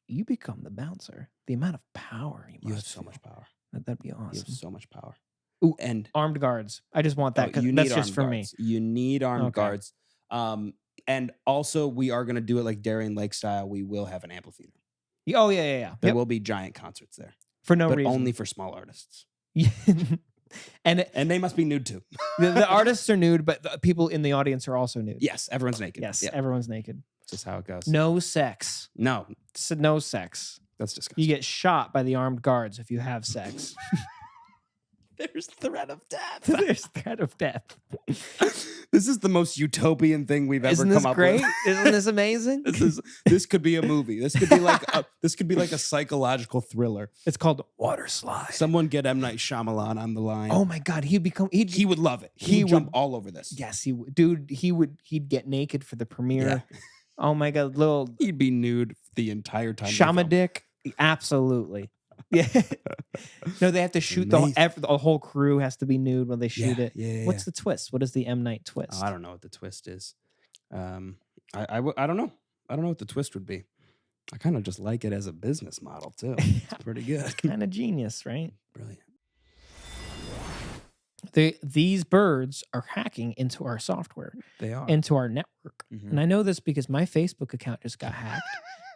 you become the bouncer. The amount of power you have so much power. That'd be awesome. You have so much power. Ooh, and armed guards. I just want that because you that's need just for me. guards. You need armed guards. And also we are going to do it like Darien Lake style. We will have an amphitheater. Oh, yeah. There will be giant concerts there. For no but reason. only for small artists. and they must be nude too. the artists are nude, but the people in the audience are also nude. Yes, everyone's naked. Yes, everyone's naked. Just how it goes. No sex. No. No sex. That's disgusting. You get shot by the armed guards if you have sex. There's threat of death. There's threat of death. This is the most utopian thing we've ever Isn't come up great? with. Isn't this amazing? This could be a movie. This could be like a psychological thriller. It's called Water Slide. Someone get M. Night Shyamalan on the line. Oh my God, he would love it. He would jump all over this. Yes, he would. Dude, he'd get naked for the premiere. Yeah. Oh my God, he'd be nude the entire time. Shama dick. Absolutely. Yeah. No, they have to shoot the whole crew has to be nude when they shoot it. Yeah. What's the twist? What is the M. Night twist? Oh, I don't know what the twist is. I don't know. I don't know what the twist would be. I kind of just like it as a business model too. It's pretty good. Kind of genius, right? Brilliant. These birds are hacking into our software. They are. Into our network. And I know this because my Facebook account just got hacked.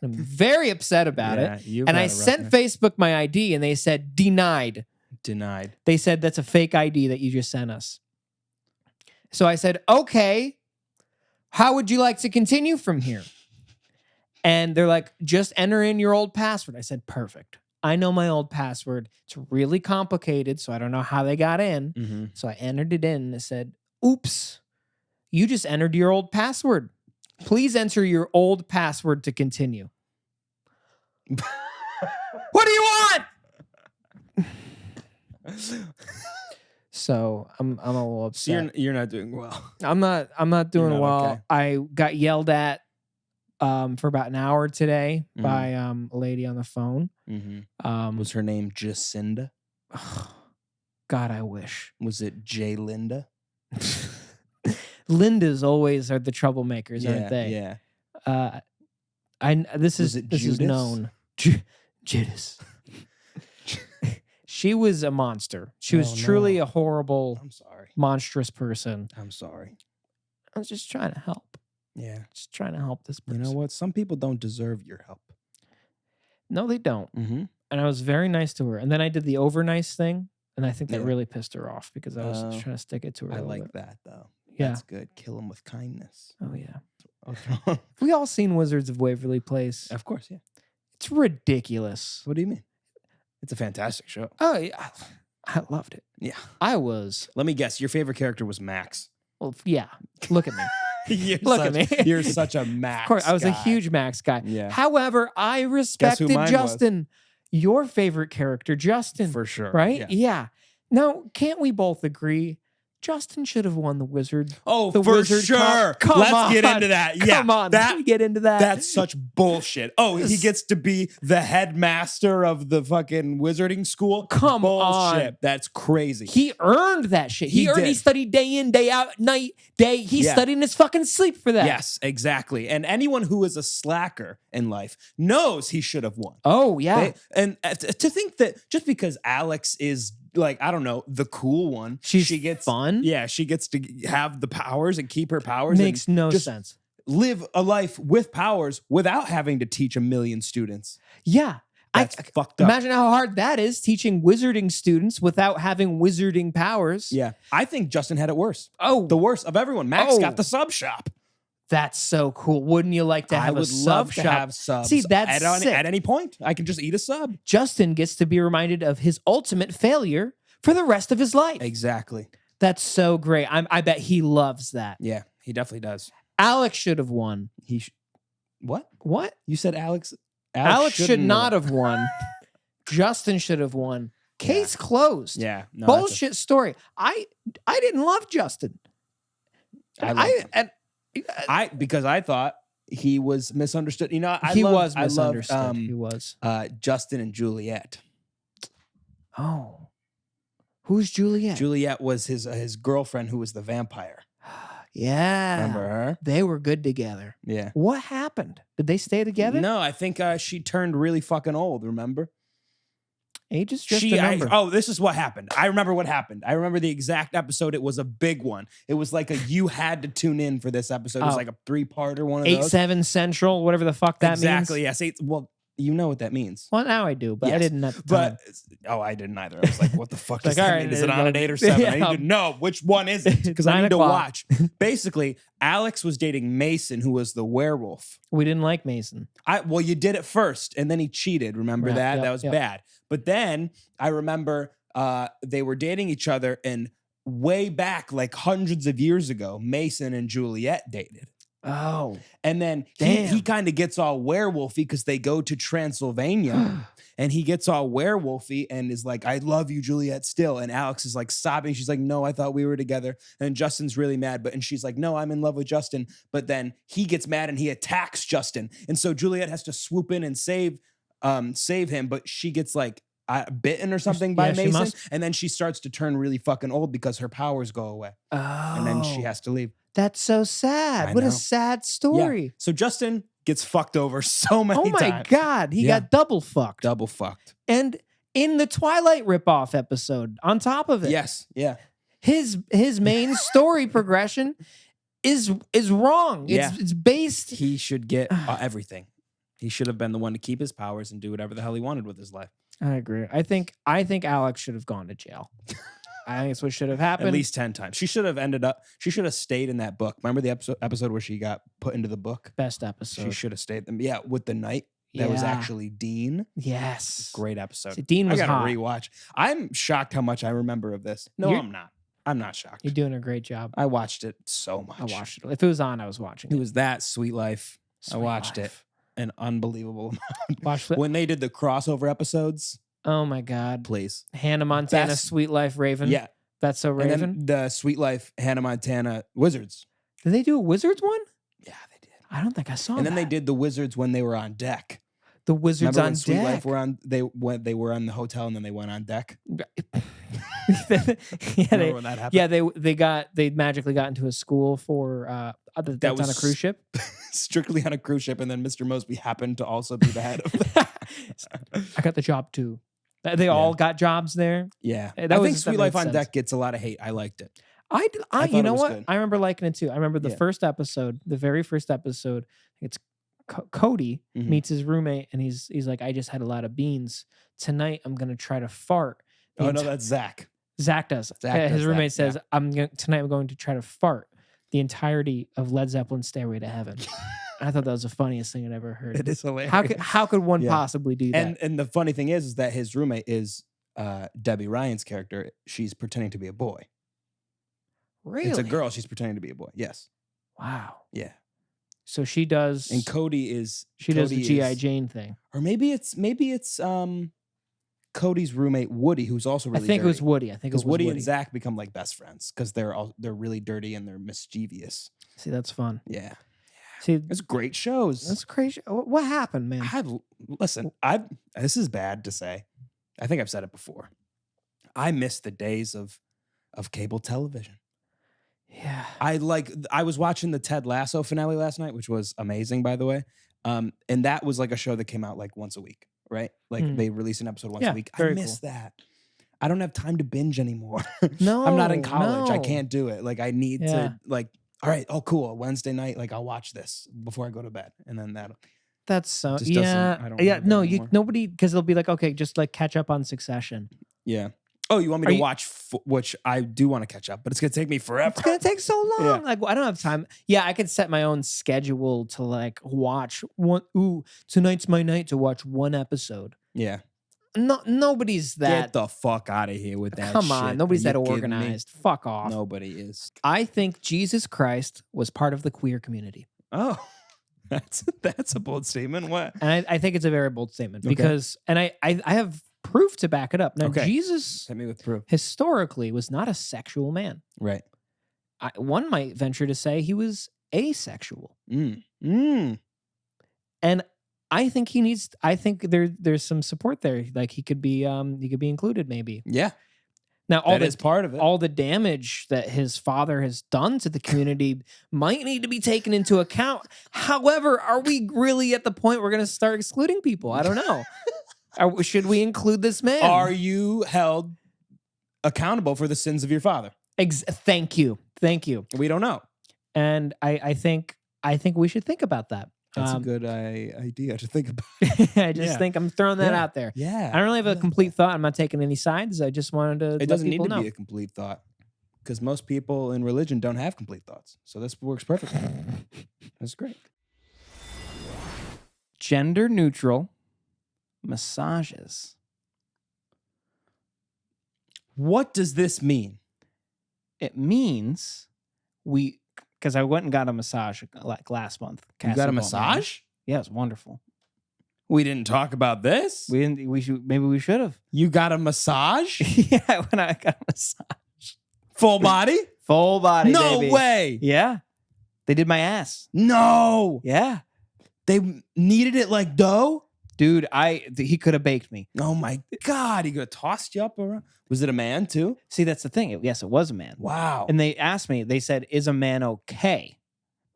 I'm very upset about it. And I sent Facebook my ID and they said denied. They said that's a fake ID that you just sent us. So I said, okay, how would you like to continue from here? And they're like, just enter in your old password. I said, perfect. I know my old password. It's really complicated, so I don't know how they got in. So I entered it in and it said, oops, you just entered your old password. Please enter your old password to continue. What do you want? So I'm a little upset. You're not doing well. I'm not doing well. Okay. I got yelled at for about an hour today by a lady on the phone. Was her name Jacinda? God, I wish. Was it J. Linda? Lindas always are the troublemakers, aren't they? Yeah. This is known. Judas. She was a monster. She was truly a horrible, monstrous person. I'm sorry. I was just trying to help. Yeah. Just trying to help this person. You know what? Some people don't deserve your help. No, they don't. And I was very nice to her. And then I did the over nice thing. And I think that really pissed her off because I was trying to stick it to her. I like that, though. Yeah. That's good. Kill them with kindness. Oh, yeah. Have we all seen Wizards of Waverly Place? Of course, yeah. It's ridiculous. What do you mean? It's a fantastic show. Oh, yeah. I loved it. Yeah. Let me guess. Your favorite character was Max. Well, yeah. Look at me. Look at me. You're such a Max Of course, I was guy. a huge Max guy. Yeah. However, I respected Justin. Your favorite character, Justin. For sure. Right? Yeah. Now, can't we both agree Justin should have won the Wizard? Oh, the for Wizard sure. Cup. Let's get into that. Yeah. Come on. Can we get into that? That's such bullshit. Oh, he gets to be the headmaster of the fucking wizarding school? Come bullshit. on. That's crazy. He earned that shit. He did. studied day in, day out, night, day. He studied in his fucking sleep for that. Yes, exactly. And anyone who is a slacker in life knows he should have won. Oh, yeah. And to think that just because Alex is like, I don't know, the cool one. She gets fun. Yeah, she gets to have the powers and keep her powers. Makes no sense. Live a life with powers without having to teach a million students. Yeah. That's fucked up. Imagine how hard that is, teaching wizarding students without having wizarding powers. Yeah. I think Justin had it worse. Oh. The worst of everyone. Max got the sub shop. That's so cool. Wouldn't you like to have a sub love shop? to have subs. See, that's sick. At any point. I can just eat a sub. Justin gets to be reminded of his ultimate failure for the rest of his life. Exactly. That's so great. I bet he loves that. Yeah, he definitely does. Alex should have won. What? What? You said Alex Should not have won. Justin should have won. Case closed. Yeah. No, Bullshit story. I didn't love Justin. Because I thought he was misunderstood. You know, He was misunderstood. He was. Justin and Juliet. Oh. Who's Juliet? Juliet was his girlfriend who was the vampire. Yeah. Remember her? They were good together. Yeah. What happened? Did they stay together? No, I think she turned really fucking old, remember? Age is just a number. This is what happened. I remember what happened. I remember the exact episode. It was a big one. It was like you had to tune in for this episode. It was like a 3-parter, one of those. 8-7 Central, whatever the fuck that means. Exactly, yes. Well, you know what that means. Well, now I do, but I didn't at the time. I didn't either. I was like, what the fuck does like, that all mean? right, Is it on an 8 or 7? yeah. I need to know which one is it because I 9 need to o'clock. watch. Basically, Alex was dating Mason, who was the werewolf. We didn't like Mason. Well, you did it first, and then he cheated. Remember that? Yep, that was bad. But then I remember they were dating each other, and way back, like hundreds of years ago, Mason and Juliet dated. Oh. And then he kind of gets all werewolfy because they go to Transylvania and he gets all werewolfy and is like, I love you, Juliet, still. And Alex is like sobbing. She's like, no, I thought we were together. And Justin's really mad. And she's like, no, I'm in love with Justin. But then he gets mad and he attacks Justin. And so Juliet has to swoop in and save him. But she gets like bitten or something by Mason. And then she starts to turn really fucking old because her powers go away. Oh. And then she has to leave. That's so sad. I What know. a sad story. Yeah. So Justin gets fucked over so many times. Oh my God. He got double fucked. Double fucked. And in the Twilight ripoff episode, on top of it. Yes. Yeah. His main story progression is wrong. It's based. He should get everything. He should have been the one to keep his powers and do whatever the hell he wanted with his life. I agree. I think Alex should have gone to jail. I think it's what should have happened. At least 10 times. She should have stayed in that book. Remember the episode where she got put into the book? Best episode. She should have stayed. Yeah, with the knight. That was actually Dean. Yes. Great episode. See, Dean was I gotta hot. rewatch. I'm shocked how much I remember of this. No, I'm not. I'm not shocked. You're doing a great job. I watched it so much. I watched it. If it was on, I was watching it. It was that Sweet Life. I watched it. An unbelievable amount. When they did the crossover episodes. Oh my God. Please. Hannah Montana, Sweet Life Raven. Yeah. That's so Raven. And then the Sweet Life Hannah Montana Wizards. Did they do a Wizards one? Yeah, they did. I don't think I saw that. And then they did the Wizards when they were on deck. The Wizards Remember on when Sweet deck. Life were on they were on the hotel and then they went on deck. Remember when that happened? Yeah, they magically got into a school for that's on a cruise ship. Strictly on a cruise ship, and then Mr. Mosby happened to also be the head of I got the job too. They all got jobs there. Yeah. That I was- think that Sweet made Life on sense. Deck gets a lot of hate. I liked it. I thought you it know was what? good. I remember liking it too. I remember the first episode, the very first episode. It's Cody Mhm. meets his roommate, and he's like, "I just had a lot of beans. Tonight, I'm gonna try to fart." Oh no, that's Zach. Zach does. Zach His does roommate that, says, "Tonight, I'm going to try to fart the entirety of Led Zeppelin's Stairway to Heaven." I thought that was the funniest thing I'd ever heard. It is hilarious. How could one Yeah. possibly do that? And the funny thing is that his roommate is Debbie Ryan's character. She's pretending to be a boy. Really? It's a girl. She's pretending to be a boy. Yes. Wow. Yeah. So she does. And Cody is does the GI is- Jane thing. Or maybe it's Cody's roommate Woody, who's also really I think it was dirty. Woody. I think it Because was Woody and Zach become like best friends because they're really dirty and they're mischievous. See, that's fun. Yeah. See, It's great shows. that's crazy. What happened, man? This is bad to say. I think I've said it before. I miss the days of cable television. Yeah. I was watching the Ted Lasso finale last night, which was amazing, by the way. And that was like a show that came out like once a week, right? Like they release an episode once a week. I very miss cool. that. I don't have time to binge anymore. No, I'm not in college. I no. can't do it. Like I need Yeah. to like, all right, oh cool. Wednesday night, like I'll watch this before I go to bed. And then that'll That's so Just doesn't- I don't yeah. remember No, anymore. nobody because they'll be like, okay, just like catch up on Succession. Yeah. Oh, you want me Are to you- watch, which I do want to catch up, but it's going to take me forever. It's gonna take so long. Yeah. Like I don't have time. Yeah, I could set my own schedule to like watch one. Ooh, tonight's my night to watch one episode. Yeah. nobody's that. Get the fuck out of here with that Come shit. on, nobody's Are that you kidding me? organized. Fuck off. Nobody is. I think Jesus Christ was part of the queer community. Oh, that's a bold statement. What? And I think it's a very bold statement Okay. because, and I have proof to back it up. Now, Okay. Jesus Hit me with proof. historically was not a sexual man. Right. One might venture to say he was asexual. Mm. And I think there's some support there. Like he could be included maybe. Yeah. Now That is part of it. all the damage that his father has done to the community might need to be taken into account. However, are we really at the point we're going to start excluding people? I don't know. Should we include this man? Are you held accountable for the sins of your father? Thank you. We don't know. And I think we should think about that. That's a good idea to think about. I just think I'm throwing that out there. Yeah. I don't really have a complete thought. I'm not taking any sides. I just wanted to. It doesn't need to know. be a complete thought because most people in religion don't have complete thoughts. So this works perfectly. That's great. Gender neutral massages. What does this mean? It means because I went and got a massage like last month. You got a massage? Yeah, it's wonderful. We didn't talk about this. Maybe we should have. You got a massage? Yeah, when I got a massage. Full body? Full body. No baby. way. Yeah. They did my ass. No. Yeah. They kneaded it like dough? Dude, he could have baked me. Oh my God. He could have tossed you up around. Was it a man too? See, that's the thing. Yes, it was a man. Wow. And they asked me, they said, is a man okay?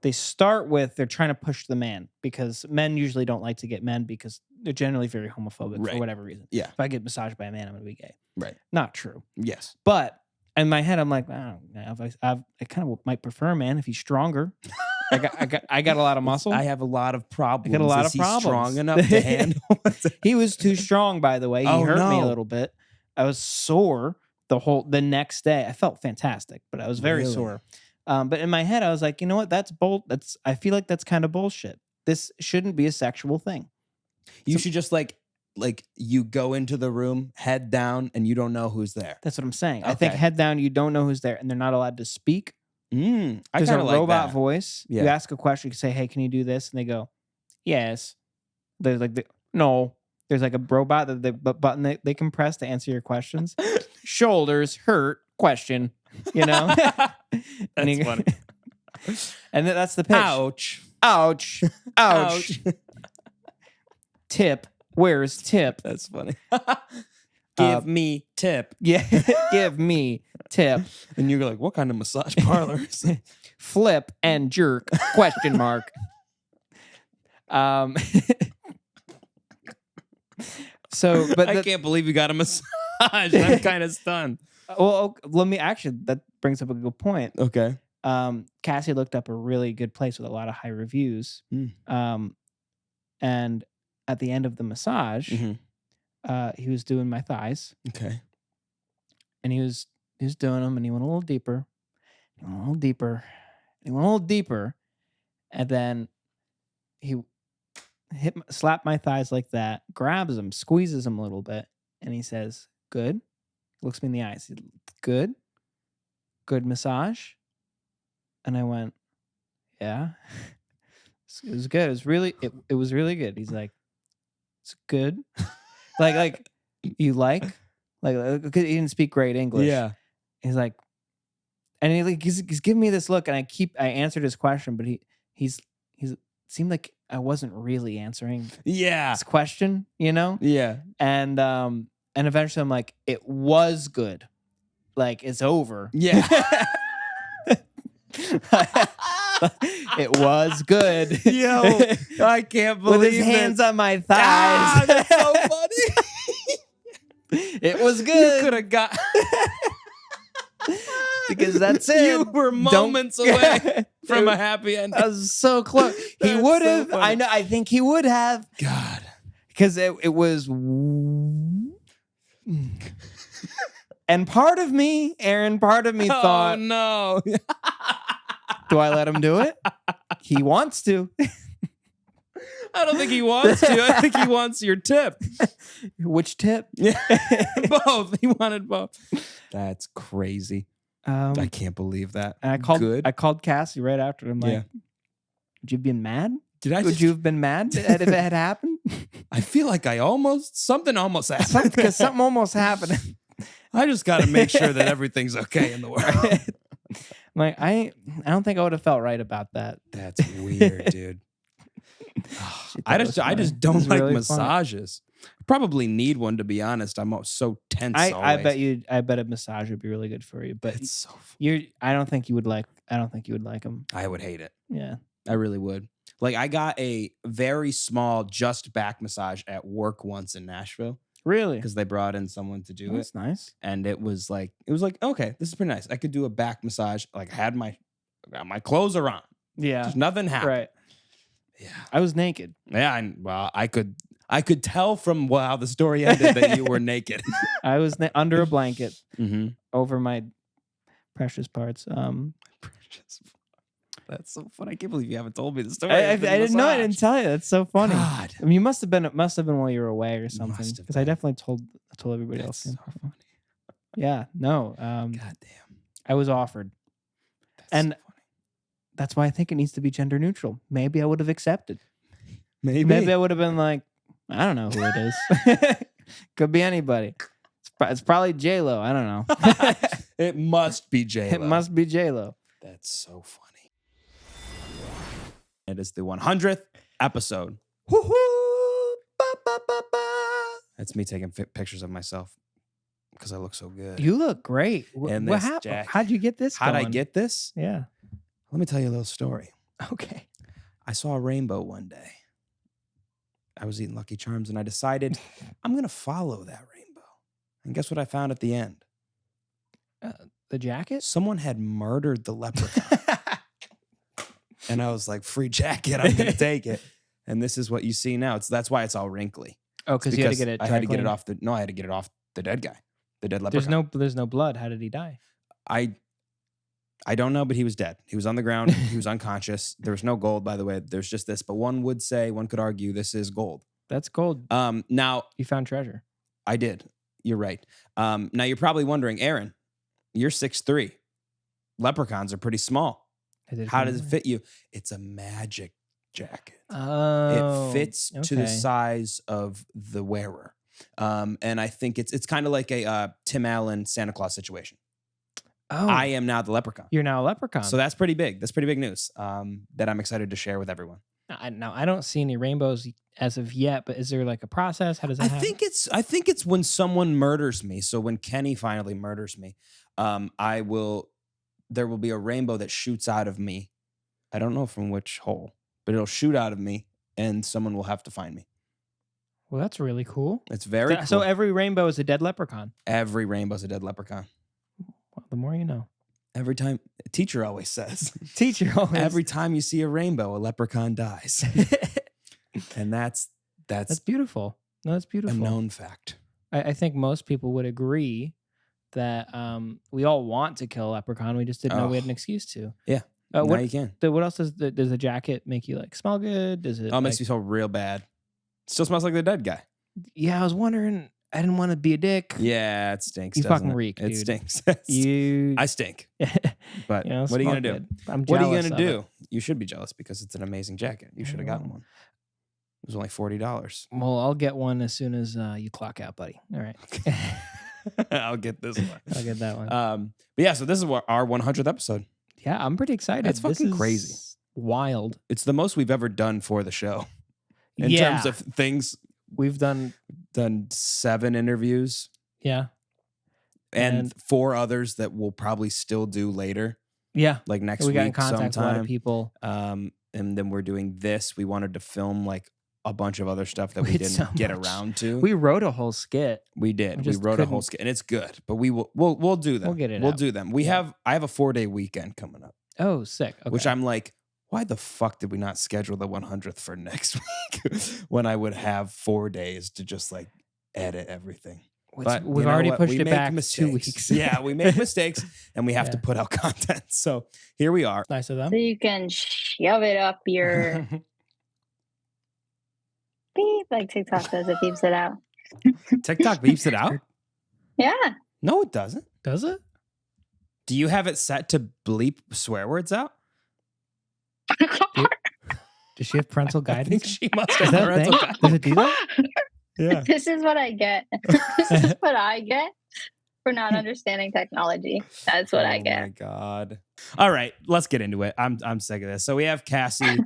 They start with, they're trying to push the man because men usually don't like to get men because they're generally very homophobic for whatever reason. Yeah. If I get massaged by a man, I'm going to be gay. Right. Not true. Yes. But in my head, I'm like, I kind of might prefer a man if he's stronger. I got a lot of muscle. I have a lot of problems. I got a lot Is of he problems. strong enough to handle it? He was too strong, by the way. He hurt me a little bit. I was sore the next day. I felt fantastic, but I was very sore. But in my head, I was like, you know what? That's bold. I feel like that's kind of bullshit. This shouldn't be a sexual thing. You should just like you go into the room, head down, and you don't know who's there. That's what I'm saying. I think head down, you don't know who's there, and they're not allowed to speak. I There's a like robot that. voice. Yeah. You ask a question, you say, hey, can you do this? And they go, yes. There's like, no. There's like a robot button that they can press to answer your questions. Shoulders hurt, question, you know? That's funny. And that's the pitch. Ouch. Ouch. Ouch. Tip. Where's tip? That's funny. Give me tip. Yeah. Give me tip. And you're like, what kind of massage parlor is it? Flip and jerk, question mark. So, but I can't believe you got a massage. I'm kind of stunned. Well, that brings up a good point. Okay. Cassie looked up a really good place with a lot of high reviews. And at the end of the massage, he was doing my thighs. Okay. And he was doing them, and he went a little deeper. He went a little deeper. He went a little deeper. And then he slapped my thighs like that, grabs them, squeezes them a little bit, and he says, good. Looks me in the eyes. Good. Good massage. And I went, yeah. It was good. It was really good. He's like, it's good. like you like because he didn't speak great English. Yeah. He's like, and he's giving me this look, and I answered his question, but he's seemed like I wasn't really answering his question, you know? Yeah. And eventually I'm like, it was good. Like, it's over. Yeah. It was good. Yo, I can't believe with his hands on my thighs. Ah, that's so funny. It was good. You could have got because that's it. You were moments away from a happy ending. I was so close. He would have. So I know. I think he would have. God, because it was. And part of me, Aaron, thought, oh no. Do I let him do it? He wants to. I don't think he wants to. I think he wants your tip. Which tip? Yeah, both. He wanted both. That's crazy. I can't believe that. And I called Cassie right after. I'm like, would you have been mad? Would you have been mad if it had happened? I feel like something almost happened. Because something almost happened. I just got to make sure that everything's okay in the world. Like, I don't think I would have felt right about that. That's weird, dude. I just don't like really massages. I probably need one, to be honest. I'm so tense. I bet a massage would be really good for you. But it's so fun. I don't think you would like them. I would hate it. Yeah. I really would. Like, I got a very small just back massage at work once in Nashville. Really? Because they brought in someone to do it. That's nice. And it was like, okay, this is pretty nice. I could do a back massage. Like, I had my clothes are on. Yeah. Just nothing happened. Right. Yeah. I was naked. Yeah. I could tell from how the story ended that you were naked. I was under a blanket over my precious parts. Precious. That's so funny. I can't believe you haven't told me the story. I didn't know. I didn't tell you. That's so funny. God. I mean, you must have been while you were away or something. Because I definitely told everybody else. So funny. Yeah. No. God damn. I was offered, so funny. That's why I think it needs to be gender neutral. Maybe I would have accepted. Maybe I would have been like, I don't know who it is. Could be anybody. It's probably J-Lo. I don't know. It must be J-Lo. It must be J-Lo. That's so funny. It is the 100th episode. That's me taking pictures of myself because I look so good. You look great. And what happened? How'd you get this How'd going? I get this? Yeah. Let me tell you a little story. Okay. I saw a rainbow one day. I was eating Lucky Charms and I decided I'm going to follow that rainbow. And guess what I found at the end? The jacket? Someone had murdered the leprechaun. And I was like, free jacket, I'm going to take it. And this is what you see now. That's why it's all wrinkly. Oh, because you had to get it. I had to get it off I had to get it off the dead guy, the dead leprechaun. There's no blood. How did he die? I don't know, but he was dead. He was on the ground. He was unconscious. There was no gold, by the way. There's just this. But one could argue this is gold. That's gold. Now you found treasure. I did. You're right. Now you're probably wondering, Aaron, you're 6'3". Leprechauns are pretty small. How does it fit you? It's a magic jacket. Oh, it fits to the size of the wearer. And I think it's kind of like a Tim Allen Santa Claus situation. Oh, I am now the leprechaun. You're now a leprechaun. So that's pretty big. That's pretty big news that I'm excited to share with everyone. Now, I don't see any rainbows as of yet, but is there like a process? How does that happen? I think it's when someone murders me. So when Kenny finally murders me, there will be a rainbow that shoots out of me. I don't know from which hole, but it'll shoot out of me and someone will have to find me. Well, that's really cool. It's very cool. So every rainbow is a dead leprechaun. Every rainbow is a dead leprechaun. Well, the more you know. Every time, a teacher always says. Every time you see a rainbow, a leprechaun dies. And that's beautiful. No, that's beautiful. A known fact. I think most people would agree that we all want to kill a leprechaun. We just didn't know we had an excuse to. Yeah. Now you can. What else does the jacket make you like smell good? Does it? Oh, it makes me feel real bad. Still smells like the dead guy. Yeah, I was wondering. I didn't want to be a dick. Yeah, it stinks. You fucking reek, dude. It stinks. I stink. But what are you gonna do? I'm what are you jealous gonna do? of it. You should be jealous because it's an amazing jacket. You should have gotten one. It was only $40. Well, I'll get one as soon as you clock out, buddy. All right. I'll get this one. I'll get that one. But yeah, so this is our 100th episode. Yeah, I'm pretty excited. That's fucking crazy. Wild. It's the most we've ever done for the show. In terms of things. We've done 7 interviews. Yeah. And 4 others that we'll probably still do later. Yeah. Like next week We got in contact sometime. with a lot of people. And then we're doing this. We wanted to film like a bunch of other stuff that we didn't get around to. We wrote a whole skit. We did. We wrote a whole skit. And it's good. But we'll do them. We'll get it We'll out. do them. I have a 4-day weekend coming up. Oh, sick. Okay. Which I'm like, why the fuck did we not schedule the 100th for next week when I would have 4 days to just like edit everything? But we've already pushed it back 2 weeks. Yeah, we make mistakes and we have to put out content. So here we are. Nice of them. So you can shove it up your beep, like TikTok does. It beeps it out. TikTok beeps it out? Yeah. No, it doesn't. Does it? Do you have it set to bleep swear words out? Does she have parental I think guidance? she must Is have that a parental thing? guidance. Does it do that? Yeah. This is what I get. This is what I get for not understanding technology. That's what I Oh get. my God. All right, let's get into it. I'm sick of this. So we have Cassie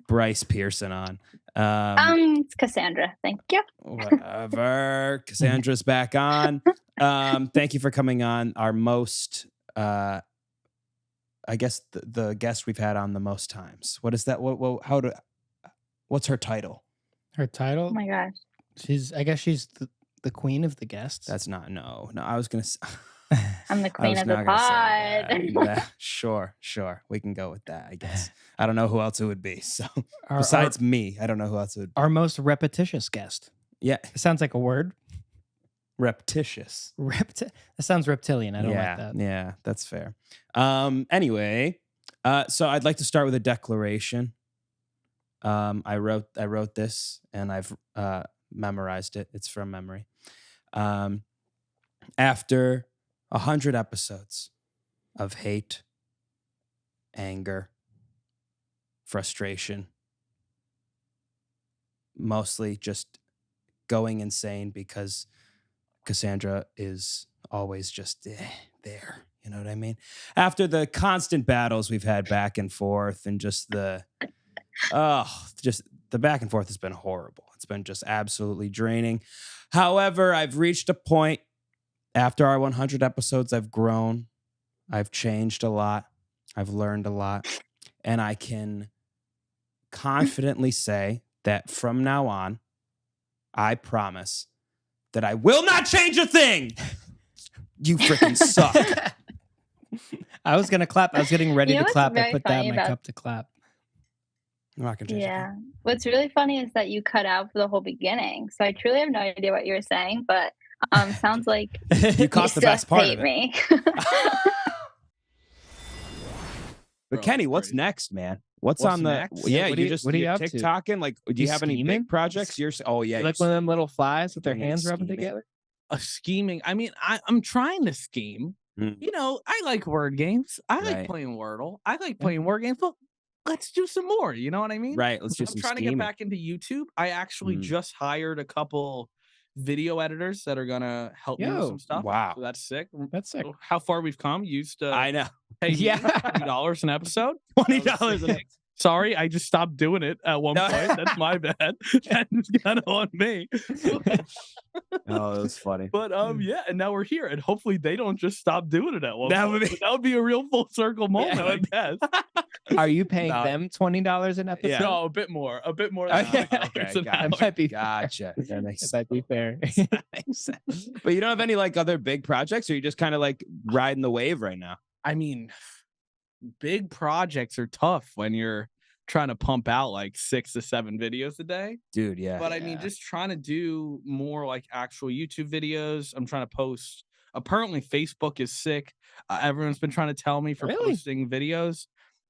Bryce Pearson on. It's Cassandra. Thank you. Whatever. Cassandra's back on. Thank you for coming on. Our most, I guess the guest we've had on the most times. What is that? What's her title? Her title? Oh my gosh. I guess she's the queen of the guests. That's not, no. I was going to say. I'm the queen of the pod. Sure. We can go with that, I guess. I don't know who else it would be. So Besides me, I don't know who else it would be. Our most repetitious guest. Yeah. It sounds like a word. Reptitious. That sounds reptilian. I don't like that. Yeah, that's fair. Anyway, so I'd like to start with a declaration. I wrote this and I've memorized it. It's from memory. After 100 episodes of hate, anger, frustration, mostly just going insane because Cassandra is always just there. You know what I mean? After the constant battles we've had back and forth and just the back and forth has been horrible. It's been just absolutely draining. However, I've reached a point after our 100 episodes, I've grown, I've changed a lot, I've learned a lot, and I can confidently say that from now on, I promise that I will not change a thing. You freaking suck. I was going to clap. I was getting ready to clap. I put down my cup to clap. I'm not going to change Yeah. What's really funny is that you cut out for the whole beginning. So I truly have no idea what you were saying, but sounds like you caught the best part of it. Me. But Kenny, what's next, man? What's on the next? Yeah, what you are just you up to? TikToking? Like, do you have any big projects? You're like one of them little flies with their hands rubbing scheming. together. Scheming. I mean, I'm trying to scheme. You know, I like word games. I like playing Wordle. I like playing word games. But let's do some more. You know what I mean? Right. Let's do some I'm trying scheming. to get back into YouTube. I actually just hired a couple video editors that are gonna help me with some stuff. Wow. So that's sick. That's sick. How far we've come. Used to I know. pay $20 an episode. $20 an episode. Sorry, I just stopped doing it at one point. That's my bad. That's kind of on me. Oh, that was funny. But yeah, and now we're here, and hopefully they don't just stop doing it at one That point. would That would be a real full circle moment, I guess. Are you paying them $20 an episode? No, a bit more. A bit more than That might be Gotcha. That makes might be fair. That makes sense. But you don't have any like other big projects, or you just kind of like riding the wave right now? I mean, big projects are tough when you're trying to pump out like 6 to 7 videos a day. Dude, yeah. But I mean, just trying to do more like actual YouTube videos. I'm trying to post. Apparently, Facebook is sick. Everyone's been trying to tell me for posting videos.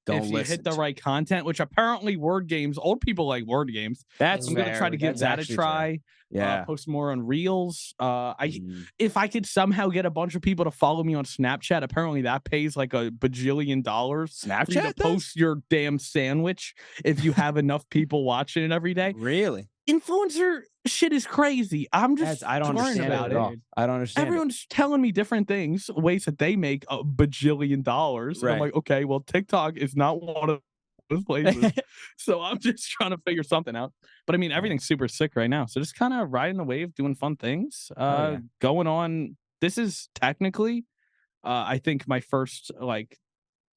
If you hit the right content, which apparently word games, old people like word games. That's I'm going to try to give that a try. Yeah. Post more on Reels. If I could somehow get a bunch of people to follow me on Snapchat, apparently that pays like $1 bajillion. Snapchat for you to post your damn sandwich if you have enough people watching it every day. Really? Influencer shit is crazy. I'm just I don't understand about it at all. I don't understand. Everyone's telling me different things, ways that they make $1 bajillion. And I'm like, okay, well, TikTok is not one of those places. So I'm just trying to figure something out. But I mean, everything's super sick right now. So just kind of riding the wave, doing fun things. Going on. This is technically, I think, my first like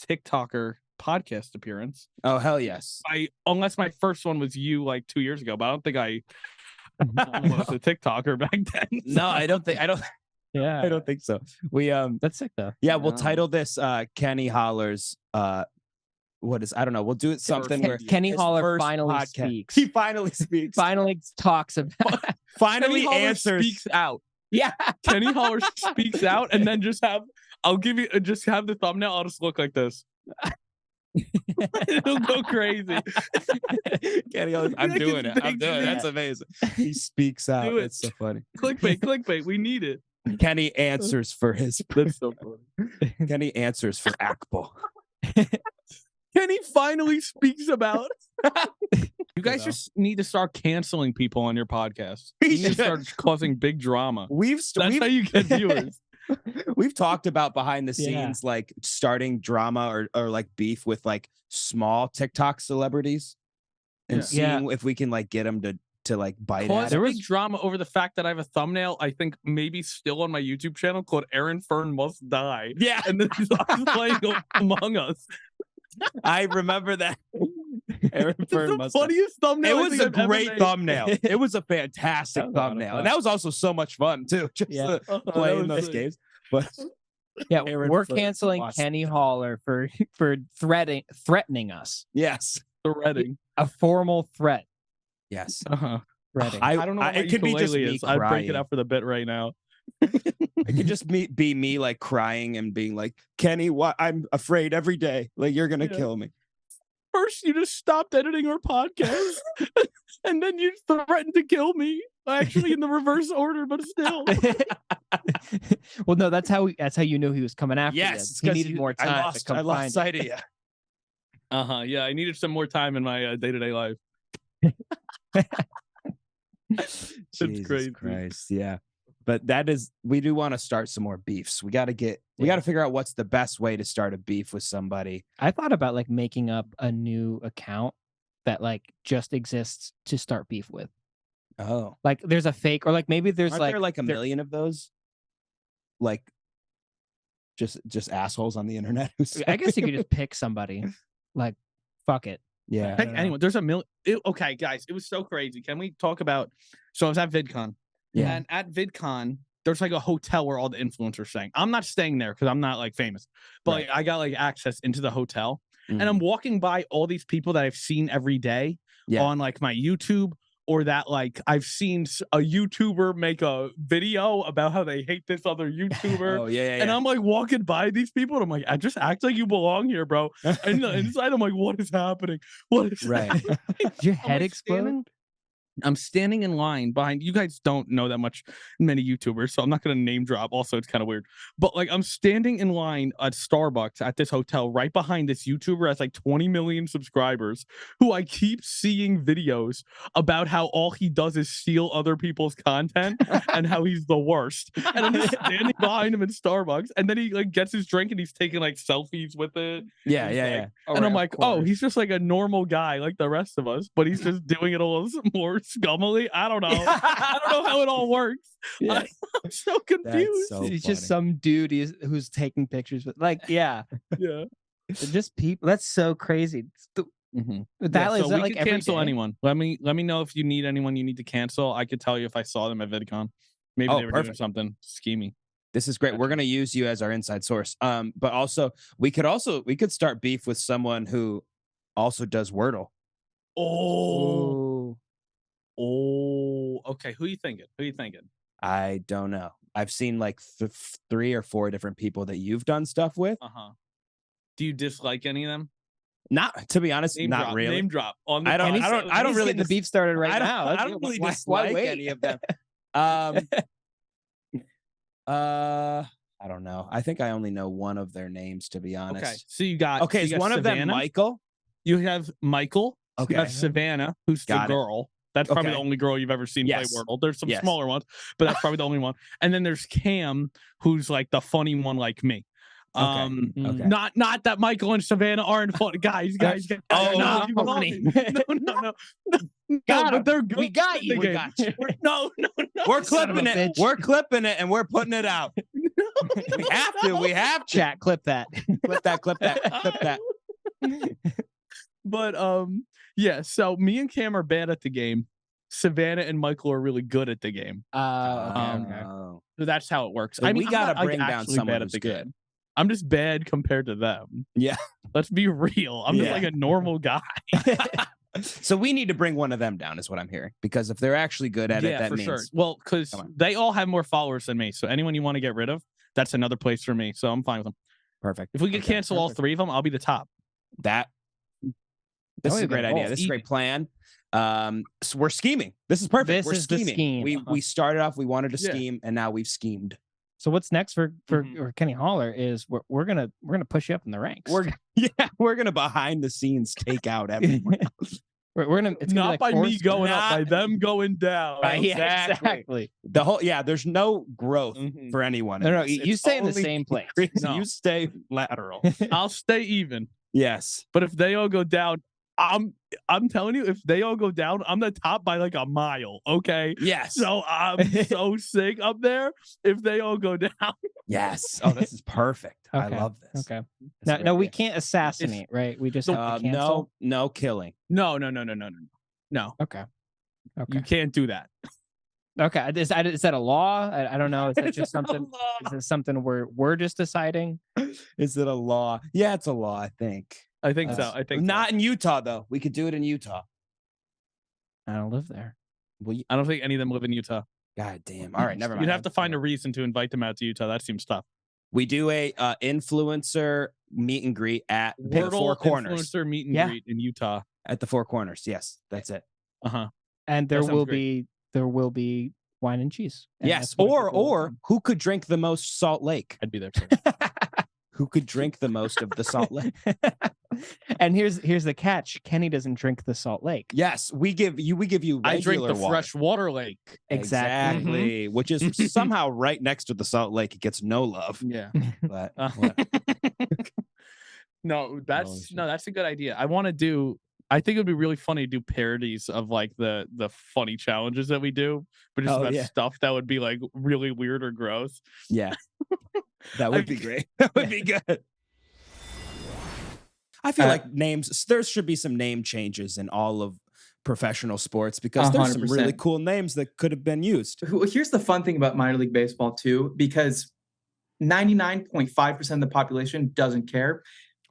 TikToker podcast appearance. Oh, hell yes. Unless my first one was you like 2 years ago, but I don't think I was a TikToker back then. No, I don't think Yeah, I don't think so. We that's sick though. Yeah, we'll title this Kenny Holler's what is, I don't know, we'll do it something where Kenny Holler finally speaks. He finally speaks. Finally talks about finally Kenny answers. speaks out. Yeah. Kenny Holler speaks out, and then just have the thumbnail. I'll just look like this. It'll go crazy. Kenny, I'm Like doing it's it. I'm big doing it. shit. That's amazing. He speaks out. Do it. It's so funny. Clickbait. We need it. Kenny answers for his. That's so funny. Kenny answers for Akbo. Kenny finally speaks about. You guys just need to start canceling people on your podcast. You need to start causing big drama. That's how you get viewers. We've talked about behind the scenes, like starting drama or like beef with like small TikTok celebrities and seeing if we can like get them to like bite at it. There was drama over the fact that I have a thumbnail, I think maybe still on my YouTube channel, called Aaron Fern Must Die. Yeah. And then he's playing Among Us. I remember that. Aaron Fern It's the funniest thumbnail. It was a great thumbnail. It was a fantastic thumbnail. And that was also so much fun too. Just playing those games. But yeah, Aaron we're Fern canceling lost. Kenny Haller for threatening us. Yes. Threading. A formal threat. Yes. Threatening. I don't know what it could be just ukulele me is. I'd break it crying. out for the bit right now. It could just be me like crying and being like, Kenny, what? I'm afraid every day. Like you're gonna kill me. First, you just stopped editing our podcast, and then you threatened to kill me. Actually, in the reverse order, but still. Well, no, that's how you knew he was coming after Yes, you. He needed more time. I lost sight of you. Yeah, I needed some more time in my day-to-day life. That's Jesus crazy. Christ, yeah. But we do want to start some more beefs. We got to figure out what's the best way to start a beef with somebody. I thought about like making up a new account that like just exists to start beef with. Oh, Like there's a fake, or like maybe there's aren't there like a million of those? Like just assholes on the internet. I guess you could just pick somebody. Like, fuck it. Yeah. Pick anyone. There's a million. Okay, guys, it was so crazy. Can we talk about? So I was at VidCon. Yeah. And at VidCon, there's like a hotel where all the influencers are staying. I'm not staying there because I'm not like famous, but like, I got like access into the hotel, and I'm walking by all these people that I've seen every day on like my YouTube, or that like I've seen a YouTuber make a video about how they hate this other YouTuber. Oh yeah. And I'm like walking by these people, and I'm like, I just act like you belong here, bro. And inside, I'm like, what is happening? What is happening? Did your head explode? I'm standing in line behind. You guys don't know that much many YouTubers, so I'm not going to name drop. Also, it's kind of weird. But like, I'm standing in line at Starbucks at this hotel right behind this YouTuber has like 20 million subscribers, who I keep seeing videos about how all he does is steal other people's content and how he's the worst. And I'm just standing behind him in Starbucks, and then he like gets his drink and he's taking like selfies with it. Yeah. And I'm like, oh, he's just like a normal guy like the rest of us, but he's just doing it a little more scummily. I don't know. I don't know how it all works. Yeah. I'm so confused. So He's funny. just some dude who's taking pictures with, like, Yeah. just people. That's so crazy. So Is we that like can every cancel day? anyone. Let me know if you need anyone you need to cancel. I could tell you if I saw them at VidCon. Maybe they were doing something schemy. This is great. We're gonna use you as our inside source. But also we could start beef with someone who also does Wordle. Okay. Who you thinking? I don't know. I've seen like 3 or 4 different people that you've done stuff with. Do you dislike any of them? Not, to be honest, Name not drop, really. Name drop. On the I don't He's really getting the beef started right now. I don't really dislike any of them. I don't know. I think I only know one of their names, to be honest. Okay, so you got. Okay, is one of them Michael? You have Michael. Okay. You have Savannah, who's the girl. That's probably the only girl you've ever seen play Wordle. There's some smaller ones, but that's probably the only one. And then there's Cam, who's like the funny one, like me. Okay. Not that Michael and Savannah aren't funny. Guys. Oh, no, funny. No. But they're good. We got you. We got you. No. We're clipping it. We're clipping it, and we're putting it out. We have to. We have to. Chat, clip that. Clip that. But yeah. So me and Cam are bad at the game. Savannah and Michael are really good at the game. Okay. So that's how it works. So I mean, we gotta I'm not, bring down actually someone bad at who's the good. game. I'm just bad compared to them. Yeah. Let's be real. I'm just like a normal guy. So we need to bring one of them down, is what I'm hearing. Because if they're actually good at it, that means. Sure. Well, because they all have more followers than me. So anyone you want to get rid of, that's another place for me. So I'm fine with them. Perfect. If we could cancel all 3 of them, I'll be the top. That This That is a would've been great idea. gold. This is a great plan. So we're scheming. This is perfect. This We're is the scheming. scheme. We started off, we wanted to Yeah. scheme, and now we've schemed. So what's next for Mhm. Kenny Holler is we're gonna push you up in the ranks. We're gonna behind the scenes take out everyone. we're gonna it's gonna Not be like by me Forrest going Gump. up, by them going down. Right, yeah, Exactly. exactly. The whole there's no growth Mhm. for anyone. No, in no, this. you It's stay in the only same place. increase. No. You stay lateral. I'll stay even. Yes. But if they all go down, I'm telling you, if they all go down, I'm the top by like a mile. Okay. Yes. So I'm so sick up there if they all go down. Yes. Oh, this is perfect. I Okay, love this. Okay. That's a No, great we idea. can't assassinate, right? We just have to cancel. No killing. No. Okay. You can't do that. Okay. Is that a law? I don't know. Is that just something? Is it something we're just deciding? Is it a law? Yeah, it's a law, I think. I think so. I think Not in Utah, though. We could do it in Utah. I don't live there. Well, I don't think any of them live in Utah. God damn. All right, never mind. You'd have to find a reason to invite them out to Utah. That seems tough. We do a influencer meet and greet at the Four Corners. Influencer meet and Yeah. greet in Utah. At the Four Corners. Yes, that's it. And That there sounds will be wine and cheese. And Yes. that's what people will Or do. who could drink the most Salt Lake? I'd be there for it. Who could drink the most of the Salt Lake? And here's the catch: Kenny doesn't drink the Salt Lake. Yes, we give you regular I drink the water. fresh water lake. Exactly. Which is somehow right next to the Salt Lake. It gets no love. Yeah. But what- No, that's Holy shit. that's a good idea. I think it would be really funny to do parodies of like the funny challenges that we do, but just Oh, about yeah. stuff that would be like really weird or gross. yeah. That would be great. That would be good. I feel like there should be some name changes in all of professional sports because there's some really 100%. cool names that could have been used. Here's the fun thing about minor league baseball too, because 99.5% of the population doesn't care.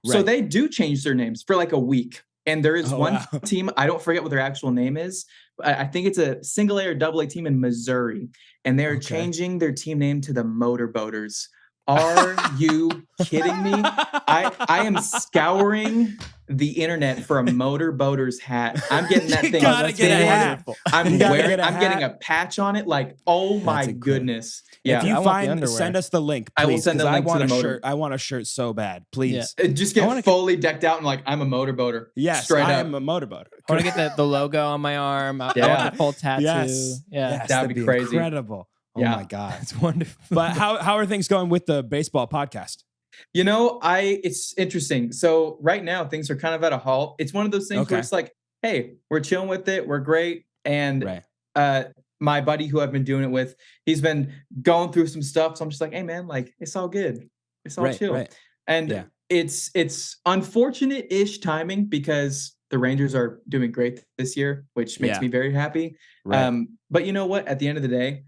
So Right. they do change their names for like a week. And there is Oh, one wow. team, I don't forget what their actual name is. I think it's a single A or double A team in Missouri. And they're Okay. changing their team name to the Motorboaters. Are you kidding me? I am scouring the internet for a Motorboaters hat. I'm getting that You thing. gotta get a hat. I'm You gotta wearing. get a I'm getting hat. a patch on it. Like, oh my incredible. goodness! Yeah, If you I want the find, underwear. send us the link, please. I will send the 'cause link to want the a motor- shirt. I want a shirt so bad. Please. Just I get wanna fully decked out and like I'm a motorboater. Yes, straight I up. am a motorboater. I want to get the logo on my arm. I want Yeah. the full tattoo. Yes. Yeah. Yes, That'd be crazy. incredible. Oh Yeah. my God. It's wonderful. But how are things going with the baseball podcast? You know, it's interesting. So right now things are kind of at a halt. It's one of those things Okay. where it's like, hey, we're chilling with it. We're great. And Right. my buddy who I've been doing it with, he's been going through some stuff. So I'm just like, hey man, like it's all good. It's all chill. Right. And Yeah. it's unfortunate-ish timing because the Rangers are doing great this year, which makes Yeah. me very happy. Right. But you know what? At the end of the day,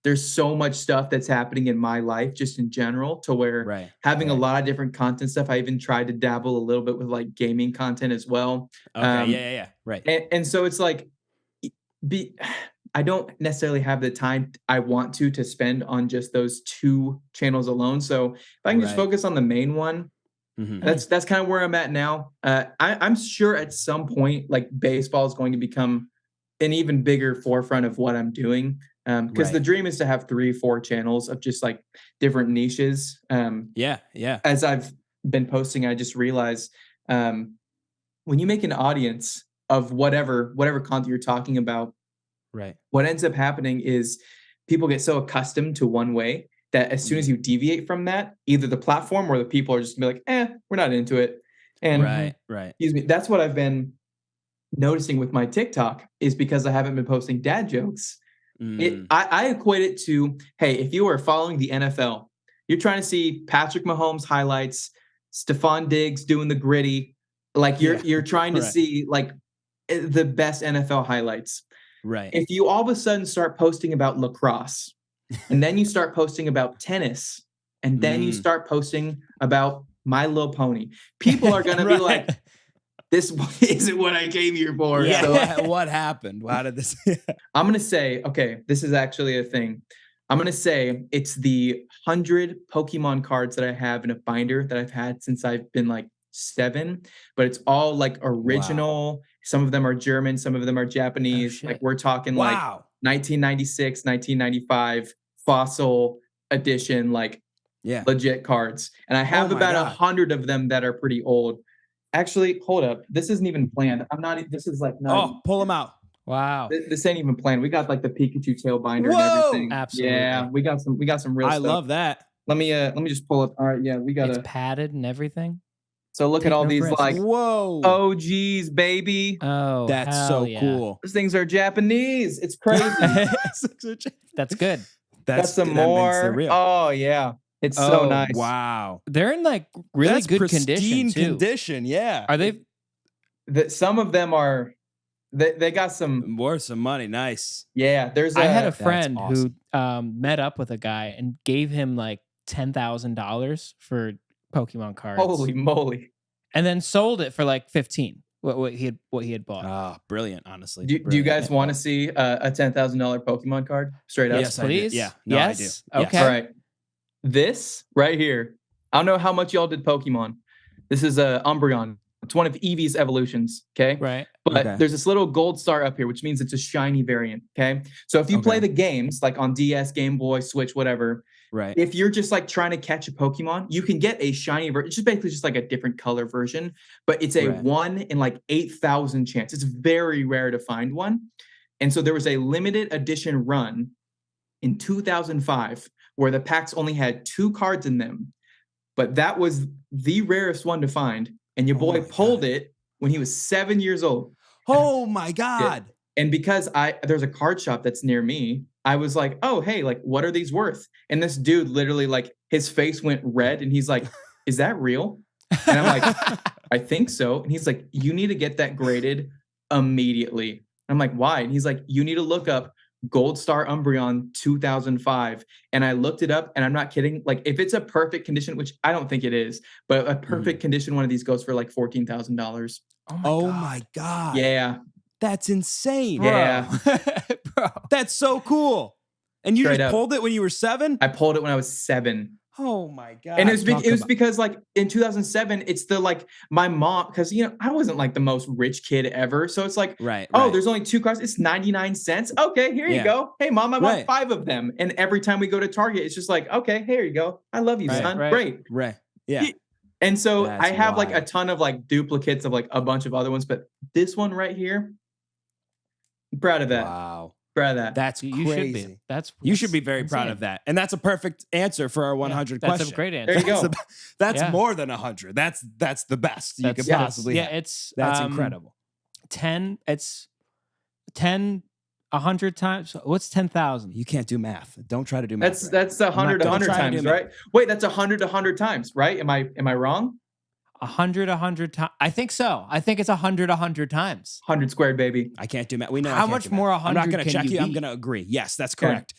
there's so much stuff that's happening in my life just in general to where Right. having a Right. lot of different content stuff. I even tried to dabble a little bit with like gaming content as well. Okay. Yeah. Right. And so it's like, I don't necessarily have the time I want to spend on just those two channels alone. So if I can just Right. focus on the main one, Mhm. that's kind of where I'm at now. I'm sure at some point, like baseball is going to become an even bigger forefront of what I'm doing. Because the Right. dream is to have 3-4 channels of just like different niches. Yeah. As I've been posting, I just realized when you make an audience of whatever content you're talking about, Right. what ends up happening is people get so accustomed to one way that as soon as you deviate from that, either the platform or the people are just gonna be like, we're not into it. And Right. excuse me, that's what I've been noticing with my TikTok is because I haven't been posting dad jokes. Mm. I equate it to, hey, if you are following the NFL, you're trying to see Patrick Mahomes highlights, Stephon Diggs doing the gritty, like you're trying to Right. see like the best NFL highlights. Right. If you all of a sudden start posting about lacrosse, and then you start posting about tennis, and then you start posting about My Little Pony, people are gonna be like, this isn't what I came here for. Yeah. So What happened? How did this? I'm going to say, okay, this is actually a thing. I'm going to say it's the 100 Pokemon cards that I have in a binder that I've had since I've been like 7, but it's all like original. Some of them are German, some of them are Japanese. Like we're talking like 1996, 1995 fossil edition, like legit cards. And I have about 100 of them that are pretty old. Actually, hold up. This isn't even planned. This is like pull them out. Wow. This ain't even planned. We got like the Pikachu tail binder and everything. Absolutely. Yeah, we got some real stuff. I love that. Let me just pull up. All right, yeah, we got It's padded and everything. So look at all these like whoa OGs, baby. Oh, that's so cool. Those things are Japanese. It's crazy. That's good. Got some more. Oh yeah. It's so nice. Wow. They're in like really good pristine condition too. Condition, yeah. Are they? Some of them are. They got some money. Nice. Yeah. I had a friend who met up with a guy and gave him like $10,000 for Pokemon cards. Holy moly! And then sold it for like 15. What he had bought. Ah, brilliant. Honestly. Do you guys want to see a $10,000 Pokemon card straight up? Yes, please. Yeah. No, yes. I do. Okay. All right. This right here. I don't know how much y'all did Pokemon. This is a Umbreon. It's one of Eevee's evolutions. Okay. Right. But there's this little gold star up here, which means it's a shiny variant. Okay. So if you play the games like on DS, Game Boy, Switch, whatever. Right. If you're just like trying to catch a Pokemon, you can get a shiny version. It's just basically just like a different color version, but it's a 1 in like 8,000 chance. It's very rare to find one. And so there was a limited edition run in 2005 where the packs only had 2 cards in them, but that was the rarest one to find. And your boy pulled it when he was 7 years old. Oh my God. And because there's a card shop that's near me, I was like, oh, hey, like, what are these worth? And this dude literally, like, his face went red and he's like, is that real? And I'm like, I think so. And he's like, you need to get that graded immediately. I'm like, why? And he's like, you need to look up Gold Star Umbreon 2005. And I looked it up and I'm not kidding. Like, if it's a perfect condition, which I don't think it is, but a perfect condition, one of these goes for like $14,000. Oh my God. Yeah. That's insane. Bro. Yeah. Bro. That's so cool. And you Straight just up. pulled it when you were 7? I pulled it when I was 7. Oh my God. And it was because like in 2007, it's the like my mom, because I wasn't like the most rich kid ever. So it's like, there's only 2 cards. It's 99 cents. Okay, here you go. Hey mom, I want 5 of them. And every time we go to Target, it's just like, okay, here you go. I love you, son. Great. Right. Yeah. And so That's I have like a wild. ton of like duplicates of like a bunch of other ones, but this one right here, I'm proud of that. Wow. Proud of that. That's You should crazy. be. You should be very proud insane. of that. And that's a perfect answer for our 100 That's question. a great answer. There you go. That's more than 100. That's the best you could possibly have. It's That's incredible. 10. It's 10, 100 times. What's 10,000? You can't do math. Don't try to do math. That's 100 Don't 100 try to times, do right? Wait, that's 100 100 times, right? Am I wrong? 100 times. I think so. I think it's 100 times. 100 squared, baby. I can't do math. We know I How can't much do math. more I'm not 100 going to can check you you. I'm beat? going to agree. Yes, that's Okay. correct.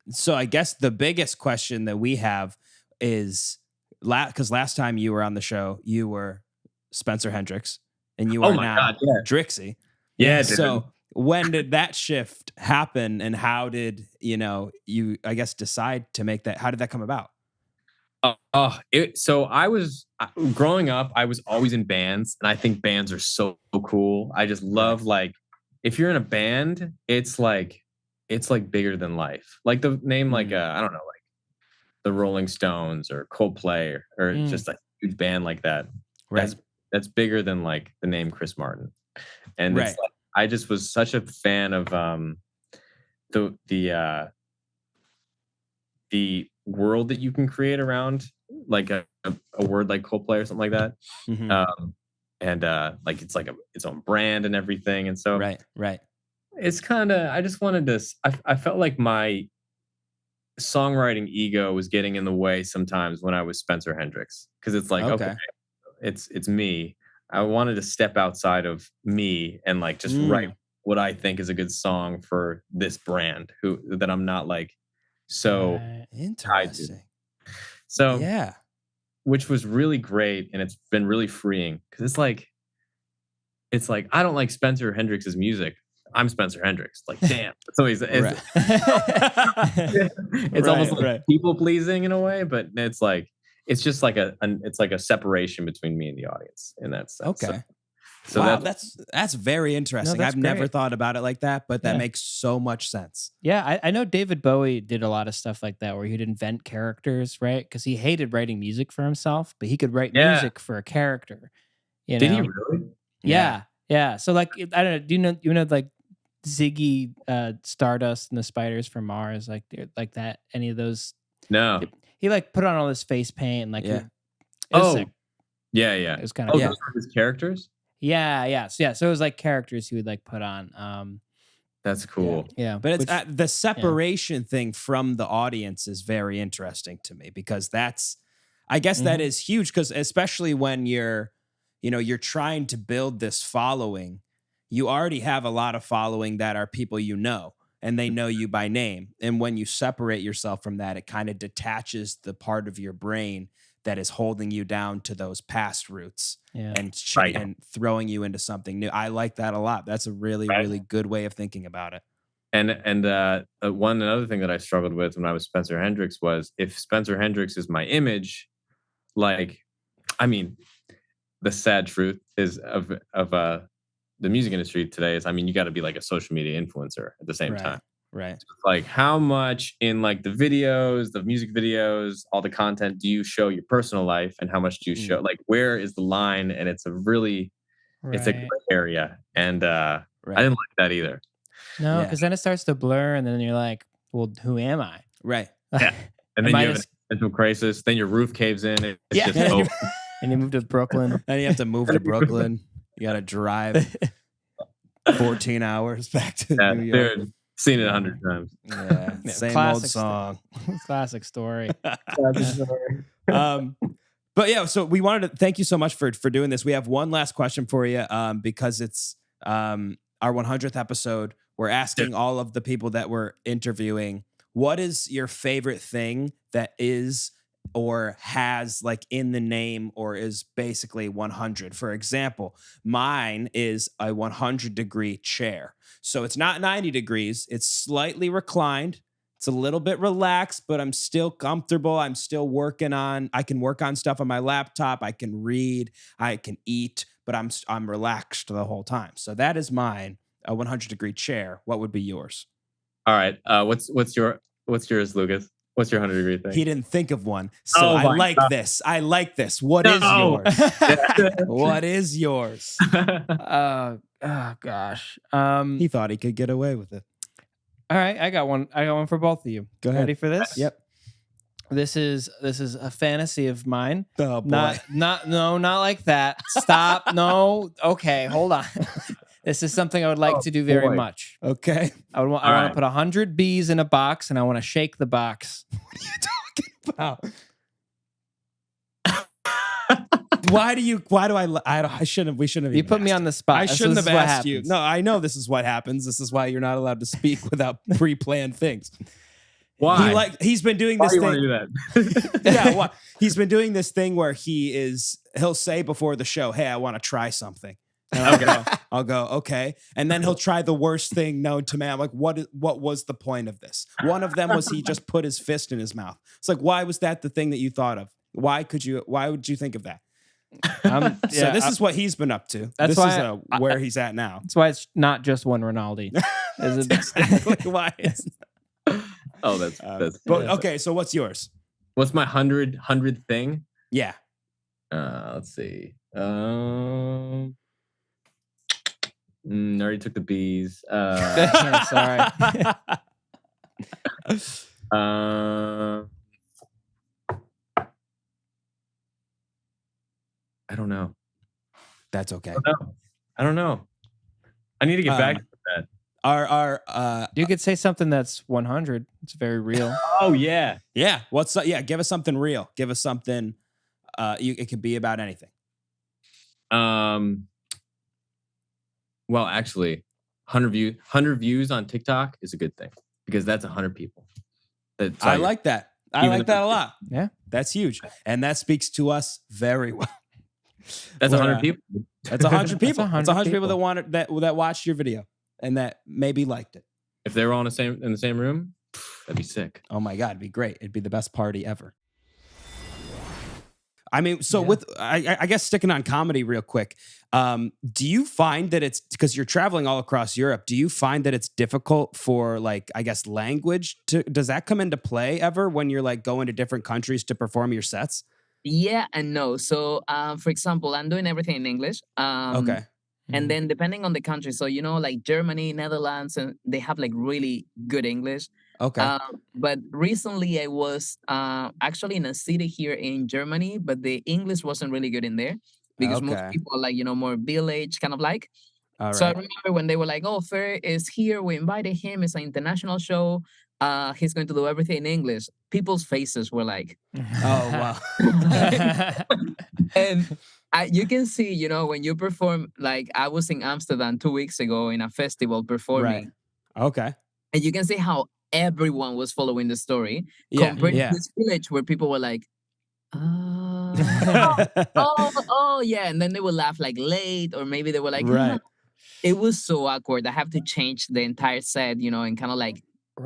So I guess the biggest question that we have is, because last time you were on the show, you were Spencer Hendricks, and you are now DRIXY. Yeah, dude. So when did that shift happen, and how did you I guess decide to make that? How did that come about? So I was growing up, I was always in bands, and I think bands are so cool. I just love, like, if you're in a band, it's like bigger than life. Like the name, like I don't know, like the Rolling Stones or Coldplay or just a huge band like that. Right. That's bigger than like the name Chris Martin. And it's like, I just was such a fan of the world that you can create around like a word like Coldplay or something like that. Mm-hmm. Like it's like its own brand and everything. And so Right. it's kind of, I just wanted to, I felt like my songwriting ego was getting in the way sometimes when I was Spencer Hendricks. Cause it's like, okay, it's me. I wanted to step outside of me and like just write what I think is a good song for this brand that I'm not like so interesting. So yeah, which was really great, and it's been really freeing because it's like I don't like Spencer Hendricks' music. I'm Spencer Hendricks. Like, damn, it's always it's almost like people pleasing in a way, but it's like it's just like it's like a separation between me and the audience in that sense. Okay. So wow, that's very interesting. that's I've never great. thought about it like that, but that Yeah. makes so much sense. Yeah, I know David Bowie did a lot of stuff like that where he'd invent characters, right? Because he hated writing music for himself, but he could write music for a character. You Did know? he really? Yeah. So like, I don't know. Do you know like Ziggy Stardust and the Spiders from Mars, like that? Any of those? No. He like put on all this face paint and like. Yeah. It was sick. Yeah. It was kind of. Those were his characters. Yeah. So it was like characters he would like put on. That's cool. Yeah, But it's the separation thing from the audience is very interesting to me because I guess that is huge because especially when you're trying to build this following, you already have a lot of following that are people you know and they know you by name. And when you separate yourself from that, it kind of detaches the part of your brain that is holding you down to those past roots and throwing you into something new. I like that a lot. That's a really, really good way of thinking about it. And another thing that I struggled with when I was Spencer Hendricks was if Spencer Hendricks is my image, like, I mean, the sad truth is of the music industry today is, I mean, you got to be like a social media influencer at the same time. Right. So like how much in like the videos, the music videos, all the content do you show your personal life and how much do you show, like, where is the line? And it's a really, it's a gray area. And I didn't like that either. No, because then it starts to blur and then you're like, well, who am I? Right. Yeah. And then you have an existential crisis. Then your roof caves in. It's just over. And you move to Brooklyn. Then you have to move to Brooklyn. You got to drive 14 hours back to New York. Dude, seen it 100 times. Yeah, same old song. Classic story. But yeah, so we wanted to thank you so much for doing this. We have one last question for you because it's our 100th episode. We're asking all of the people that we're interviewing, what is your favorite thing that is or has like in the name or is basically 100? For example, mine is a 100-degree chair. So it's not 90 degrees. It's slightly reclined. It's a little bit relaxed, but I'm still comfortable. I'm still working on, I can work on stuff on my laptop. I can read, I can eat, but I'm relaxed the whole time. So that is mine, a 100-degree chair. What would be yours? All right. What's yours, Lucas? What's your 100-degree thing? He didn't think of one. So I like this. I like this. What is yours? What is yours? Oh gosh. He thought he could get away with it. All right, I got one. I got one for both of you. Go ahead. Ready for this? Yep. This is a fantasy of mine. Oh boy. Not like that. Stop. No. Okay, hold on. This is something I would like to do very much. Okay. I want to put 100 bees in a box and I want to shake the box. What are you talking about? We shouldn't have. You put me on the spot. I shouldn't have asked you. No, I know this is what happens. This is why you're not allowed to speak without pre-planned things. Why? He's been doing this thing. Why do you want to do that? Yeah, why? He's been doing this thing where he'll say before the show, "Hey, I want to try something." And I'll go, okay. And then he'll try the worst thing known to man. I'm like, what was the point of this? One of them was he just put his fist in his mouth. It's like, why was that the thing that you thought of? Why would you think of that? So this is what he's been up to. That's where he's at now. That's why it's not just one Ronaldo. That's exactly why. That's okay, so what's yours? What's my 100 thing? Yeah. Let's see. Already took the bees. Sorry. I don't know. That's okay. I don't know. I need to get back to that. You could say something that's 100. It's very real. Oh yeah. Yeah. Give us something real. Give us something. It could be about anything. Well, actually, 100 views on TikTok is a good thing because that's 100 people. I like that. I like that a lot. Yeah, that's huge, and that speaks to us very well. That's 100 people. That's 100 people. That's 100 people that watched your video and that maybe liked it. If they were all in the same room, that'd be sick. Oh my God, it'd be great. It'd be the best party ever. I mean, so I guess sticking on comedy real quick, do you find that it's, because you're traveling all across Europe, do you find that it's difficult for like, I guess, language does that come into play ever when you're like going to different countries to perform your sets? Yeah and no. So, for example, I'm doing everything in English. Okay. And then depending on the country, so like Germany, Netherlands, and they have like really good English. Okay. But recently I was actually in a city here in Germany, but the English wasn't really good in there because most people are like, more village kind of like. All So I right. remember when they were like, "Oh, Fer is here. We invited him. It's an international show. He's going to do everything in English." People's faces were like, Oh, wow. and you can see, when you perform, like I was in Amsterdam 2 weeks ago in a festival performing. Right. Okay. And you can see how everyone was following the story compared to this village where people were like, oh, yeah. And then they would laugh like late, or maybe they were like, right. It was so awkward. I have to change the entire set, and kind of like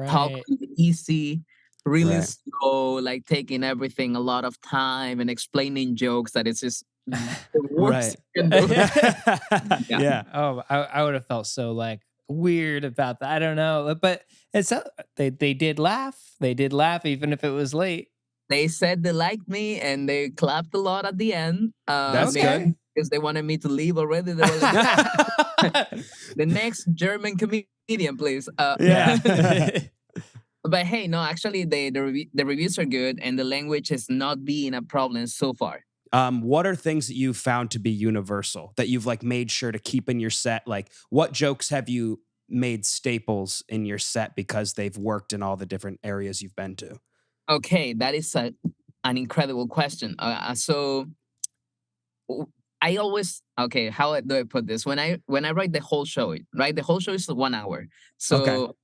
talk easy, really slow, like taking everything a lot of time and explaining jokes that it's just the worst. Yeah. Oh, I would have felt so like weird about that. I don't know, but it's they did laugh. They did laugh even if it was late. They said they liked me and they clapped a lot at the end. That's good. Because they wanted me to leave already. They were like, the next German comedian, please. But hey, no, actually, the reviews are good and the language has not been a problem so far. What are things that you've found to be universal that you've like made sure to keep in your set? Like, what jokes have you made staples in your set because they've worked in all the different areas you've been to? Okay, that is an incredible question. So I always, how do I put this? When I write the whole show, right? The whole show is 1 hour. So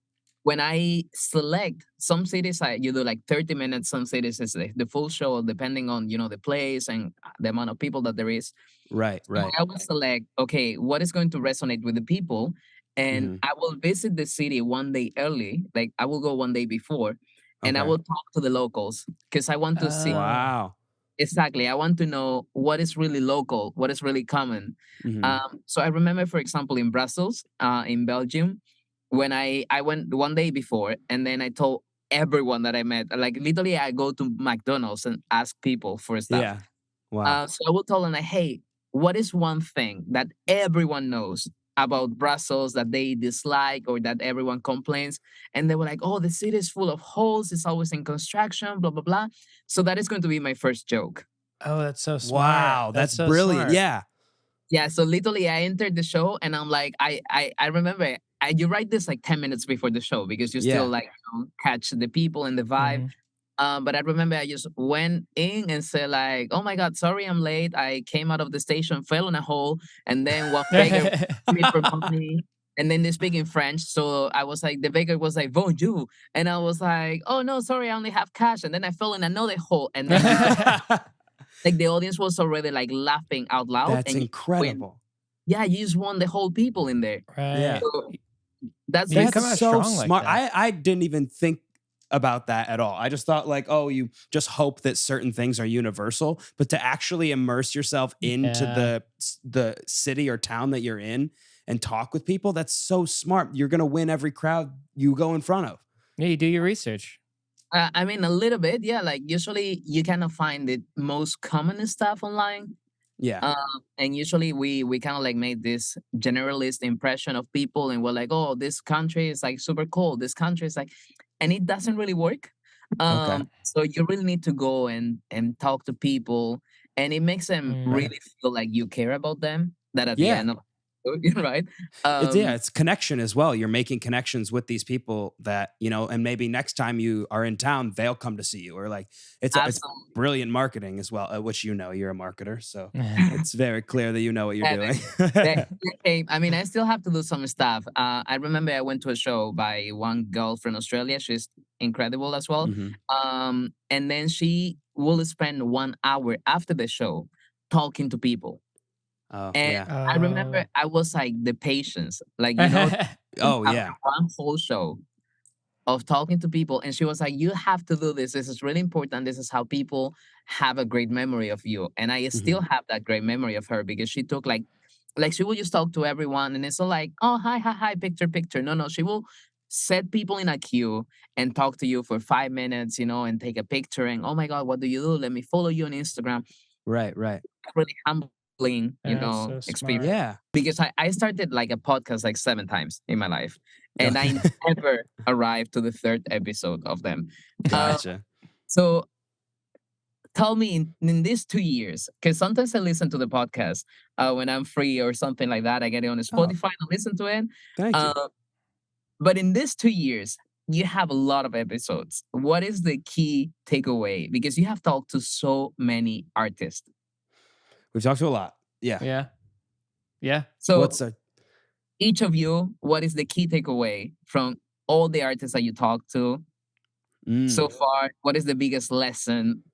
when I select some cities, you do like 30 minutes. Some cities is the full show, depending on, the place and the amount of people that there is. Right. So I will select, what is going to resonate with the people? And I will visit the city one day early. Like I will go one day before and I will talk to the locals because I want to see. Wow. Exactly. I want to know what is really local, what is really common. So I remember, for example, in Brussels, in Belgium, when I went one day before, and then I told everyone that I met, like literally I go to McDonald's and ask people for stuff. Yeah. Wow. So I will tell them, like, hey, what is one thing that everyone knows about Brussels that they dislike or that everyone complains? And they were like, oh, the city is full of holes. It's always in construction, blah, blah, blah. So that is going to be my first joke. Oh, that's so smart. Wow. That's so brilliant. Smart. Yeah. Yeah. So literally I entered the show and I'm like, I remember you write this like 10 minutes before the show because you still like catch the people and the vibe. But I remember I just went in and said like, oh my God, sorry I'm late. I came out of the station, fell in a hole, and then one beggar me for money. And then they speak in French. So I was like, the beggar was like, bonjour. And I was like, oh no, sorry, I only have cash. And then I fell in another hole. And then like the audience was already like laughing out loud. That's incredible. Yeah, you just won the whole people in there. Right. Yeah. So that's so smart. Like I didn't even think about that at all. I just thought like, oh, you just hope that certain things are universal, but to actually immerse yourself into the city or town that you're in and talk with people, that's so smart. You're gonna win every crowd you go in front of. Yeah, you do your research. I mean, a little bit, yeah. Like usually you kind of find the most common stuff online. Yeah. And usually we kind of like made this generalist impression of people and we're like, oh, this country is like super cool. This country is like, and it doesn't really work. So you really need to go and talk to people and it makes them really feel like you care about them. That at the end of right? It's connection as well. You're making connections with these people that, and maybe next time you are in town, they'll come to see you. Or like, it's brilliant marketing as well, which you're a marketer. So it's very clear that you know what you're doing. I mean, I still have to do some stuff. I remember I went to a show by one girl from Australia. She's incredible as well. And then she will spend 1 hour after the show talking to people. I remember I was like the patience, like one whole show of talking to people, and she was like, you have to do this. This is really important. This is how people have a great memory of you. And I still have that great memory of her because she took like she will just talk to everyone, and it's all like, oh, hi, picture. No, she will set people in a queue and talk to you for 5 minutes, and take a picture, and oh my God, what do you do? Let me follow you on Instagram. Right. Really humbling, So experience. Yeah. Because I started like a podcast like 7 times in my life, and I never arrived to the 3rd episode of them. Gotcha. So tell me in these 2 years, because sometimes I listen to the podcast when I'm free or something like that. I get it on Spotify and listen to it. Thank you. But in these 2 years, you have a lot of episodes. What is the key takeaway? Because you have talked to so many artists. We've talked to a lot. Yeah. So each of you, what is the key takeaway from all the artists that you talked to so far? What is the biggest lesson?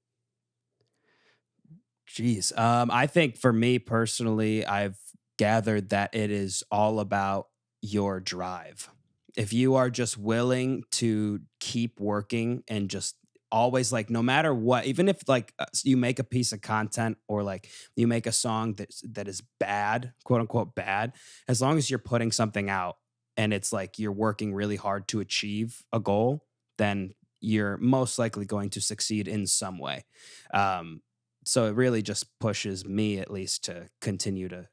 Jeez. I think for me personally, I've gathered that it is all about your drive. If you are just willing to keep working and just always, like, no matter what, even if like you make a piece of content or like you make a song that is bad, quote unquote bad, as long as you're putting something out and it's like you're working really hard to achieve a goal, then you're most likely going to succeed in some way. So it really just pushes me, at least, to continue to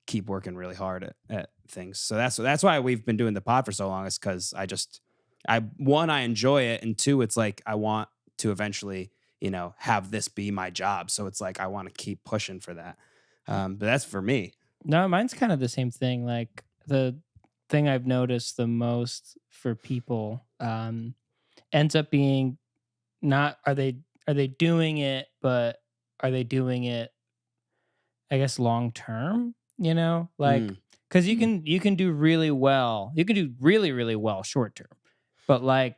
keep working really hard at things. So that's why we've been doing the pod for so long, is because one, I enjoy it, and two, it's like I want to eventually, have this be my job. So it's like I want to keep pushing for that. But that's for me. No, mine's kind of the same thing. Like the thing I've noticed the most for people ends up being not are they doing it, but are they doing it, I guess, long term? Like, because you can do really well. You can do really, really well short term, but like,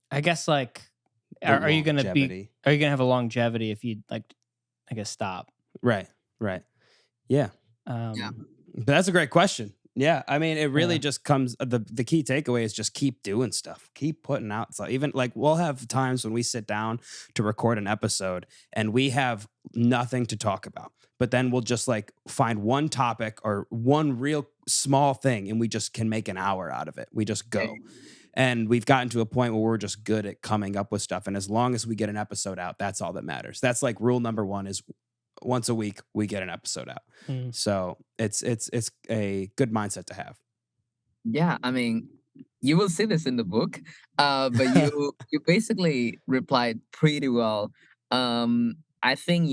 I guess, like, are you gonna have a longevity if you, like, I guess, stop? Right. Yeah. But that's a great question. Yeah, I mean, it really just comes, the key takeaway is just keep doing stuff, keep putting out stuff. Even like we'll have times when we sit down to record an episode and we have nothing to talk about, but then we'll just like find one topic or one real small thing and we just can make an hour out of it. We just go. And we've gotten to a point where we're just good at coming up with stuff. And as long as we get an episode out, that's all that matters. That's like rule number 1 is once a week we get an episode out. So it's a good mindset to have. Yeah, I mean, you will see this in the book, but you basically replied pretty well. I think,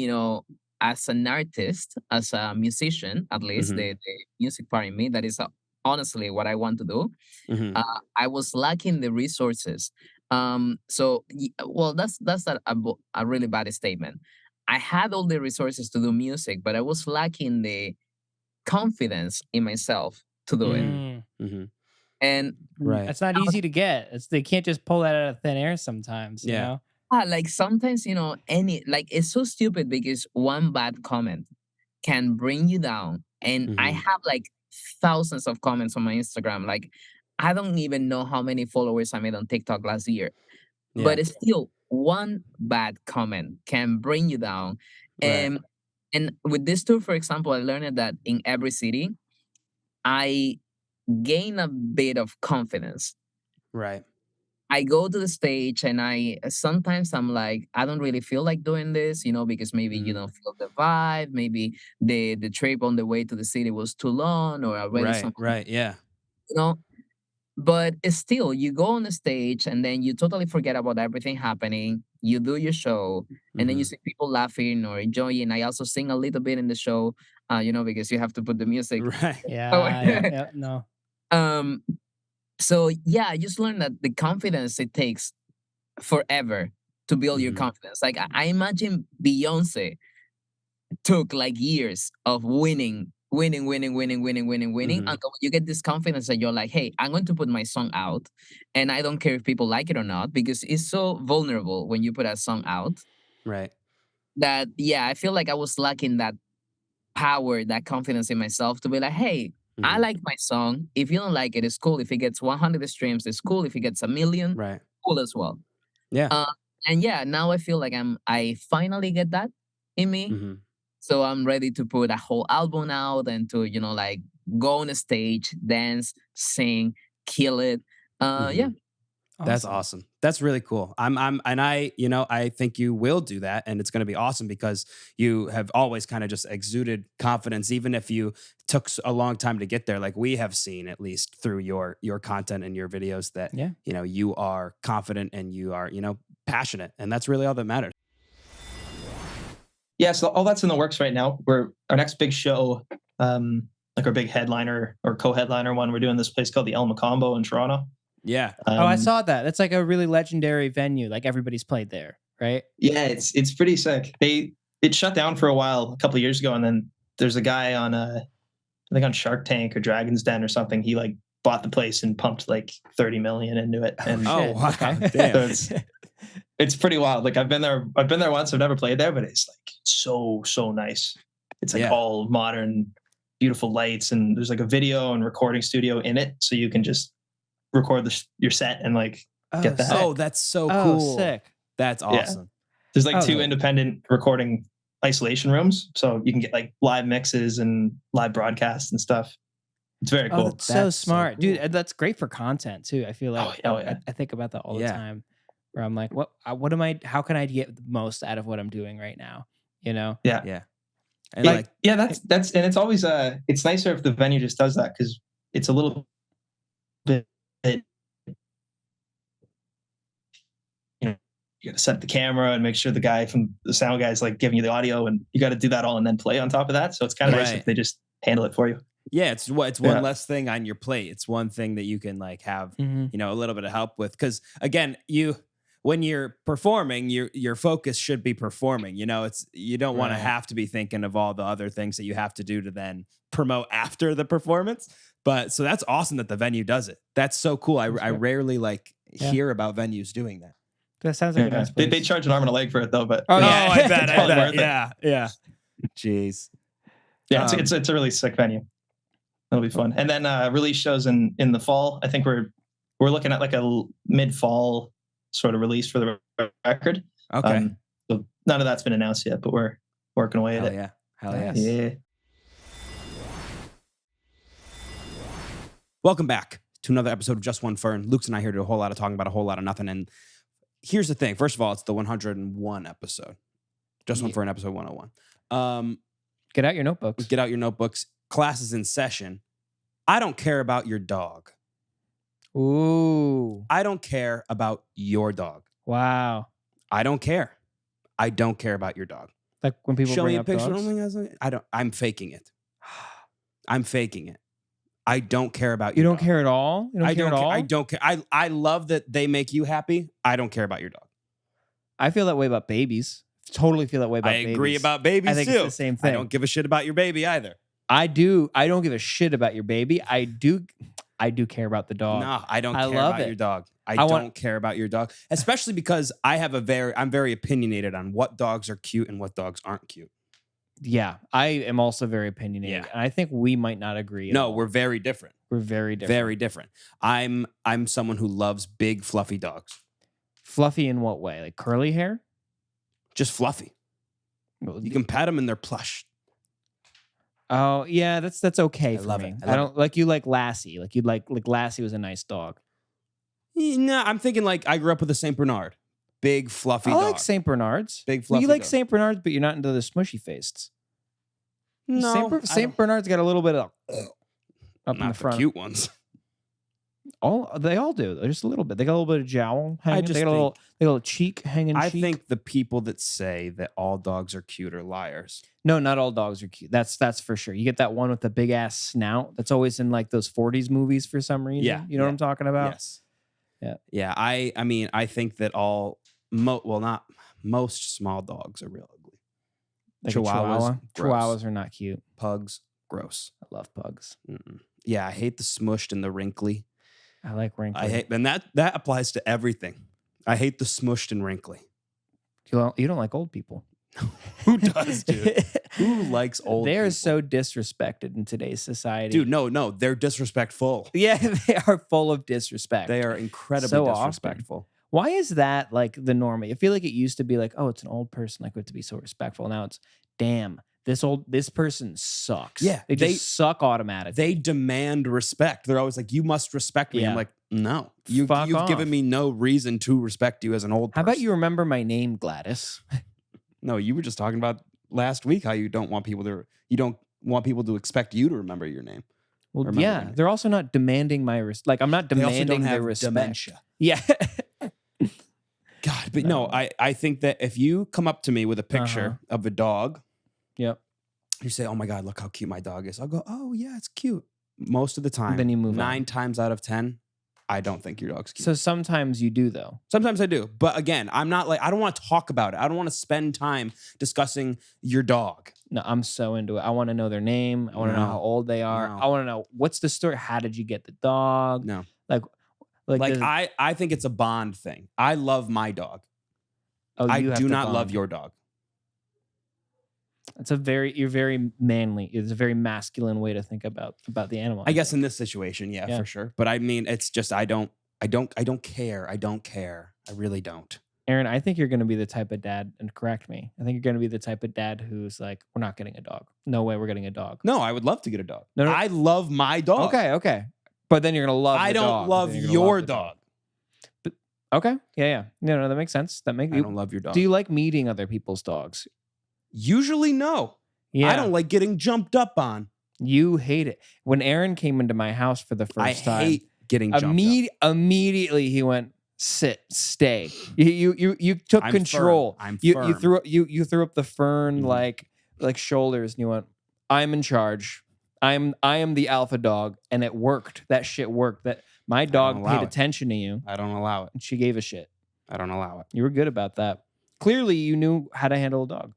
as an artist, as a musician, at least the music part in me, that is honestly what I want to do. I was lacking the resources. That's a really bad statement. I had all the resources to do music, but I was lacking the confidence in myself to do it. And it's not easy to get. They can't just pull that out of thin air sometimes. You know? Like sometimes, it's so stupid because one bad comment can bring you down. And I have like thousands of comments on my Instagram. Like, I don't even know how many followers I made on TikTok last year, but it's still one bad comment can bring you down. And with this tour, for example, I learned that in every city, I gain a bit of confidence. Right. I go to the stage and sometimes I'm like, I don't really feel like doing this, because maybe you don't feel the vibe. Maybe the trip on the way to the city was too long or already Right. Yeah. But it's still, you go on the stage and then you totally forget about everything happening. You do your show and then you see people laughing or enjoying. I also sing a little bit in the show, because you have to put the music. Right. No. So yeah, I just learned that the confidence it takes forever to build your confidence. Like I imagine Beyonce took like years of winning until when you get this confidence that you're like, hey, I'm going to put my song out and I don't care if people like it or not, because it's so vulnerable when you put a song out. Right. That I feel like I was lacking that power, that confidence in myself to be like, hey, I like my song. If you don't like it, it's cool. If it gets 100 streams, it's cool. If it gets 1,000,000, Right. cool as well. Yeah. And yeah, now I feel like I finally get that in me. So I'm ready to put a whole album out and to, like go on a stage, dance, sing, kill it. Yeah. That's awesome. That's really cool. I think you will do that, and it's going to be awesome because you have always kind of just exuded confidence, even if you took a long time to get there. Like we have seen, at least through your content and your videos, that you are confident and you are passionate, and that's really all that matters. Yeah, so all that's in the works right now. Our next big show, like our big headliner or co-headliner one, we're doing this place called the El Macombo in Toronto. Yeah. I saw that. It's like a really legendary venue. Like everybody's played there, right? Yeah, it's pretty sick. It shut down for a while a couple of years ago, and then there's a guy on I think on Shark Tank or Dragon's Den or something. He like bought the place and pumped like 30 million into it. And wow. Damn. So it's pretty wild. Like I've been there once. I've never played there, but it's like so nice. It's like all modern, beautiful lights, and there's like a video and recording studio in it, so you can just record your set and like get that. Oh, that's so cool. Sick. That's awesome. There's like 2 independent recording isolation rooms, so you can get like live mixes and live broadcasts and stuff. It's very cool. That's so smart, dude. And that's great for content too. I feel like yeah. I think about that all the time, where I'm like, what am I? How can I get the most out of what I'm doing right now? Yeah. And that's and it's always it's nicer if the venue just does that, because it's a little bit, you got to set the camera and make sure the guy from the sound guy is like giving you the audio, and you got to do that all and then play on top of that. So it's kind of nice if they just handle it for you. Yeah, it's one less thing on your plate. It's one thing that you can like have, a little bit of help with. Because again, when you're performing, your focus should be performing. You don't want to have to be thinking of all the other things that you have to do to then promote after the performance. But so that's awesome that the venue does it. That's so cool. I rarely hear about venues doing that. That sounds like a nice place. They charge an arm and a leg for it though, but I bet. Yeah. Jeez. Yeah, it's a really sick venue. It'll be fun. And then release shows in the fall. I think we're looking at like a mid-fall sort of release for the record. Okay. So none of that's been announced yet, but we're working away at it. Hell yeah. Yeah. Welcome back to another episode of Just One Fern. Luke's and I here to do a whole lot of talking about a whole lot of nothing. And here's the thing. First of all, it's the 101 episode. Just One Fern, episode 101. Get out your notebooks. Get out your notebooks. Class is in session. I don't care about your dog. Ooh. I don't care about your dog. Wow. I don't care. I don't care about your dog. Like when people show bring me a up picture. dogs? I'm faking it. I'm faking it. I don't care about you. Your Don't dog. care at all? You don't care at all? I don't care. I love that they make you happy. I don't care about your dog. I feel that way about babies. Totally feel that way about babies. I agree about babies I think too. it's the same thing. I don't give a shit about your baby either. I do. I don't give a shit about your baby. I do care about the dog. No, I don't I care love about it. your dog. I don't care about your dog, especially because I'm very opinionated on what dogs are cute and what dogs aren't cute. Yeah, I am also very opinionated. Yeah. And I think we might not agree. No, we're very different. We're very different. Very different. I'm someone who loves big, fluffy dogs. Fluffy in what way? Like curly hair? Just fluffy. You can pat them and they're plush. Oh, yeah, that's okay for love me. it. I don't like you like Lassie. Like you'd like Lassie was a nice dog. No, I'm thinking like I grew up with a Saint Bernard. Big, fluffy I dog. like Saint Bernards. Big, fluffy You like dog. Saint Bernards, but you're not into the smushy faced. No. Saint Bernard's got a little bit of up in Not the front. cute ones. They all do. They're just a little bit. They got a little bit of jowl hanging. They got a little cheek hanging. I cheek. think the people that say that all dogs are cute are liars. No, not all dogs are cute. That's for sure. You get that one with the big ass snout that's always in like those 40s movies for some reason. Yeah, You know what I'm talking about? Yes. Yeah. Yeah. I mean, I think that not most small dogs are real ugly. Like a Chihuahuas, gross. Chihuahuas are not cute. Pugs, gross. I love pugs. Mm-mm. Yeah, I hate the smushed and the wrinkly. I like wrinkly. And that applies to everything. I hate the smushed and wrinkly. You don't like old people. Who does, dude? Who likes old They're people? so disrespected in today's society. Dude, no, they're disrespectful. Yeah, they are full of disrespect. They are incredibly So often. disrespectful. Why is that like the norm? I feel like it used to be like, oh, it's an old person, like we have to be so respectful. Now it's, damn, this person sucks. Yeah, they just suck automatically. They demand respect. They're always like, you must respect me. Yeah. I'm like, no, you've Fuck off. given me no reason to respect you as an old How person. about you remember my name, Gladys? No, you were just talking about last week how you don't want people to expect you to remember your name. Well, Remember yeah, your name. they're also not demanding my like I'm not They also demanding don't their have respect. dementia. Yeah. God, but no, I think that if you come up to me with a picture Uh-huh. of a dog, Yep. you say, "Oh my God, look how cute my dog is." I'll go, "Oh yeah, it's cute." Most of the time, Then you move on. 9 times out of 10, I don't think your dog's cute. So sometimes you do though. Sometimes I do, but again, I'm not like I don't want to talk about it. I don't want to spend time discussing your dog. No, I'm so into it. I want to know their name. I want to know No. how old they are. No. I want to know what's the story. How did you get the dog? No, Like like the- I think it's a bond thing. I love my dog. oh, I you have do to not love bond. your dog. It's you're very manly. It's a very masculine way to think about the animal. I guess in this situation, Yeah. for sure. But I mean, it's just I don't care. I don't care. I really don't. Aaron, I think you're going to be the type of dad, and correct me. I think you're going to be the type of dad who's like, we're not getting a dog. No way, we're getting a dog. No, I would love to get a dog. No. I love my dog. Okay. But then you're going to love. I the don't dog. love Then you're gonna your the dog. Okay. Yeah. No, that makes sense. That makes I don't love your dog. Do you like meeting other people's dogs? Usually, no. Yeah. I don't like getting jumped up on. You hate it. When Aaron came into my house for the first I time, hate getting jumped up. immediately he went, sit, stay. You took I'm control. firm. I'm You firm. you threw up the fern Mhm. like shoulders, and you went, I'm in charge. I am the alpha dog, and it worked. That shit worked. That my dog allow paid it. attention to you, I don't allow it. and she gave a shit. I don't allow it. You were good about that. Clearly, you knew how to handle a dog.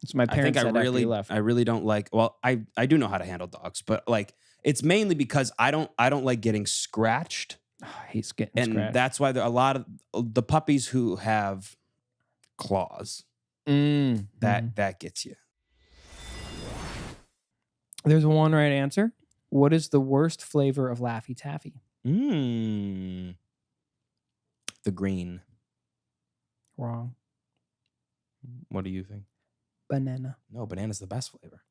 It's my I parents think I said after really, you left. I really don't like. Well, I do know how to handle dogs, but like it's mainly because I don't like getting scratched, He's getting and scratched. that's why there are a lot of the puppies who have claws. Mhm. That gets you. There's one right answer. What is the worst flavor of Laffy-Taffy? The green. Wrong. What do you think? Banana. No, banana's the best flavor.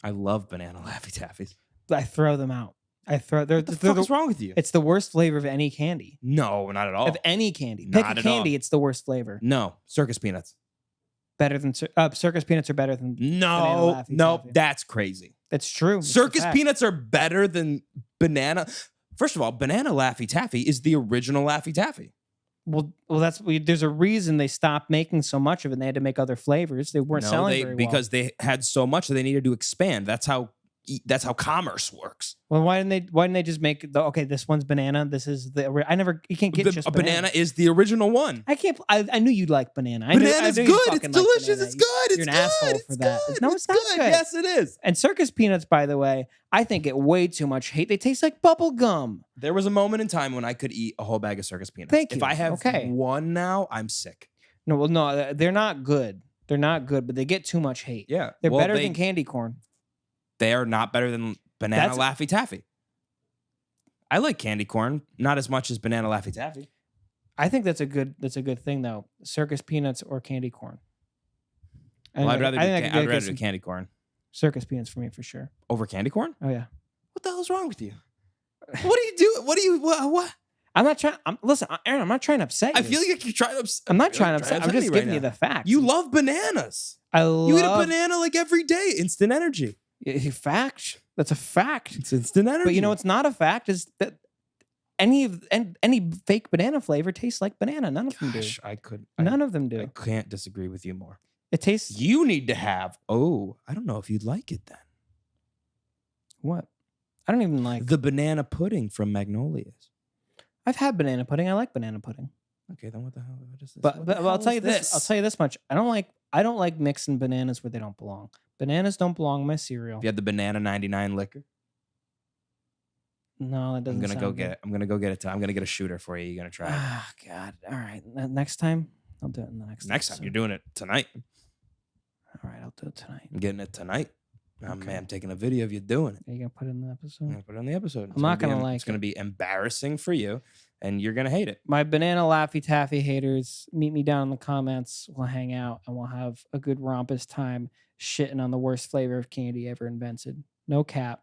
I love banana Laffy Taffies. I throw them out. They're What the fuck is wrong with you? It's the worst flavor of any candy. No, not at all. Of any candy. Pick Not a at all. candy, it's the worst flavor. No, circus peanuts. Better than circus peanuts are better than No, Laffy no, Taffy. that's crazy. That's true. It's a Circus fact. peanuts are better than banana. First of all, banana Laffy Taffy is the original Laffy Taffy. Well, there's a reason they stopped making so much of it. And they had to make other flavors. They weren't selling very well. Because they had so much that they needed to expand. That's how commerce works. Well, why didn't they just make this one's banana. This is you can't get just A banana is the original one. I knew you'd like banana. Banana's I knew you good. fucking It's like delicious. banana. It's good. You're It's an good. asshole It's for that. good. No, it's not good. Yes, it is. And circus peanuts, by the way, I think get way too much hate. They taste like bubble gum. There was a moment in time when I could eat a whole bag of circus peanuts. Thank If you. I have Okay. one now, I'm sick. No, they're not good. They're not good, but they get too much hate. Yeah. They're Well, better than candy corn. They are not better than banana Laffy Taffy. I like candy corn, not as much as banana Laffy Taffy. I think that's a good thing though. Circus peanuts or candy corn. Well, I'd rather I do some candy corn circus peanuts for me for sure. over candy corn. Oh yeah. What the hell's wrong with you? What do you do? What? I'm not trying. Listen, Aaron. I'm not trying to upset you. I feel like you're trying to. I'm not trying to upset. I'm just giving you the facts. You love bananas. You eat a banana like every day. Instant energy. Fact. That's a fact. It's instant energy. But you know what's not a fact is that any fake banana flavor tastes like banana. None of them do. None of them do. I can't disagree with you more. It tastes. You need to have. Oh, I don't know if you'd like it then. What? I don't even like the banana pudding from Magnolia's. I've had banana pudding. I like banana pudding. Okay, then what the hell? What is this? But I'll tell you this. I'll tell you this much. I don't like mixing bananas where they don't belong. Bananas don't belong in my cereal. If you had the banana 99 liquor. No, that doesn't. I'm gonna go get it. I'm gonna go get it. I'm gonna get a shooter for you. You're gonna try it. Ah, God. All right. Next time I'll do it in the next Next time episode. you're doing it tonight. All right, I'll do it tonight. I'm getting it tonight. Okay. Man, I'm taking a video of you doing it. Are you gonna put it in the I'm episode? gonna put it on the episode. I'm not gonna like It's gonna be embarrassing for you, and you're gonna hate it. My banana Laffy-Taffy haters, meet me down in the comments. We'll hang out and we'll have a good rompus time shitting on the worst flavor of candy ever invented. No cap.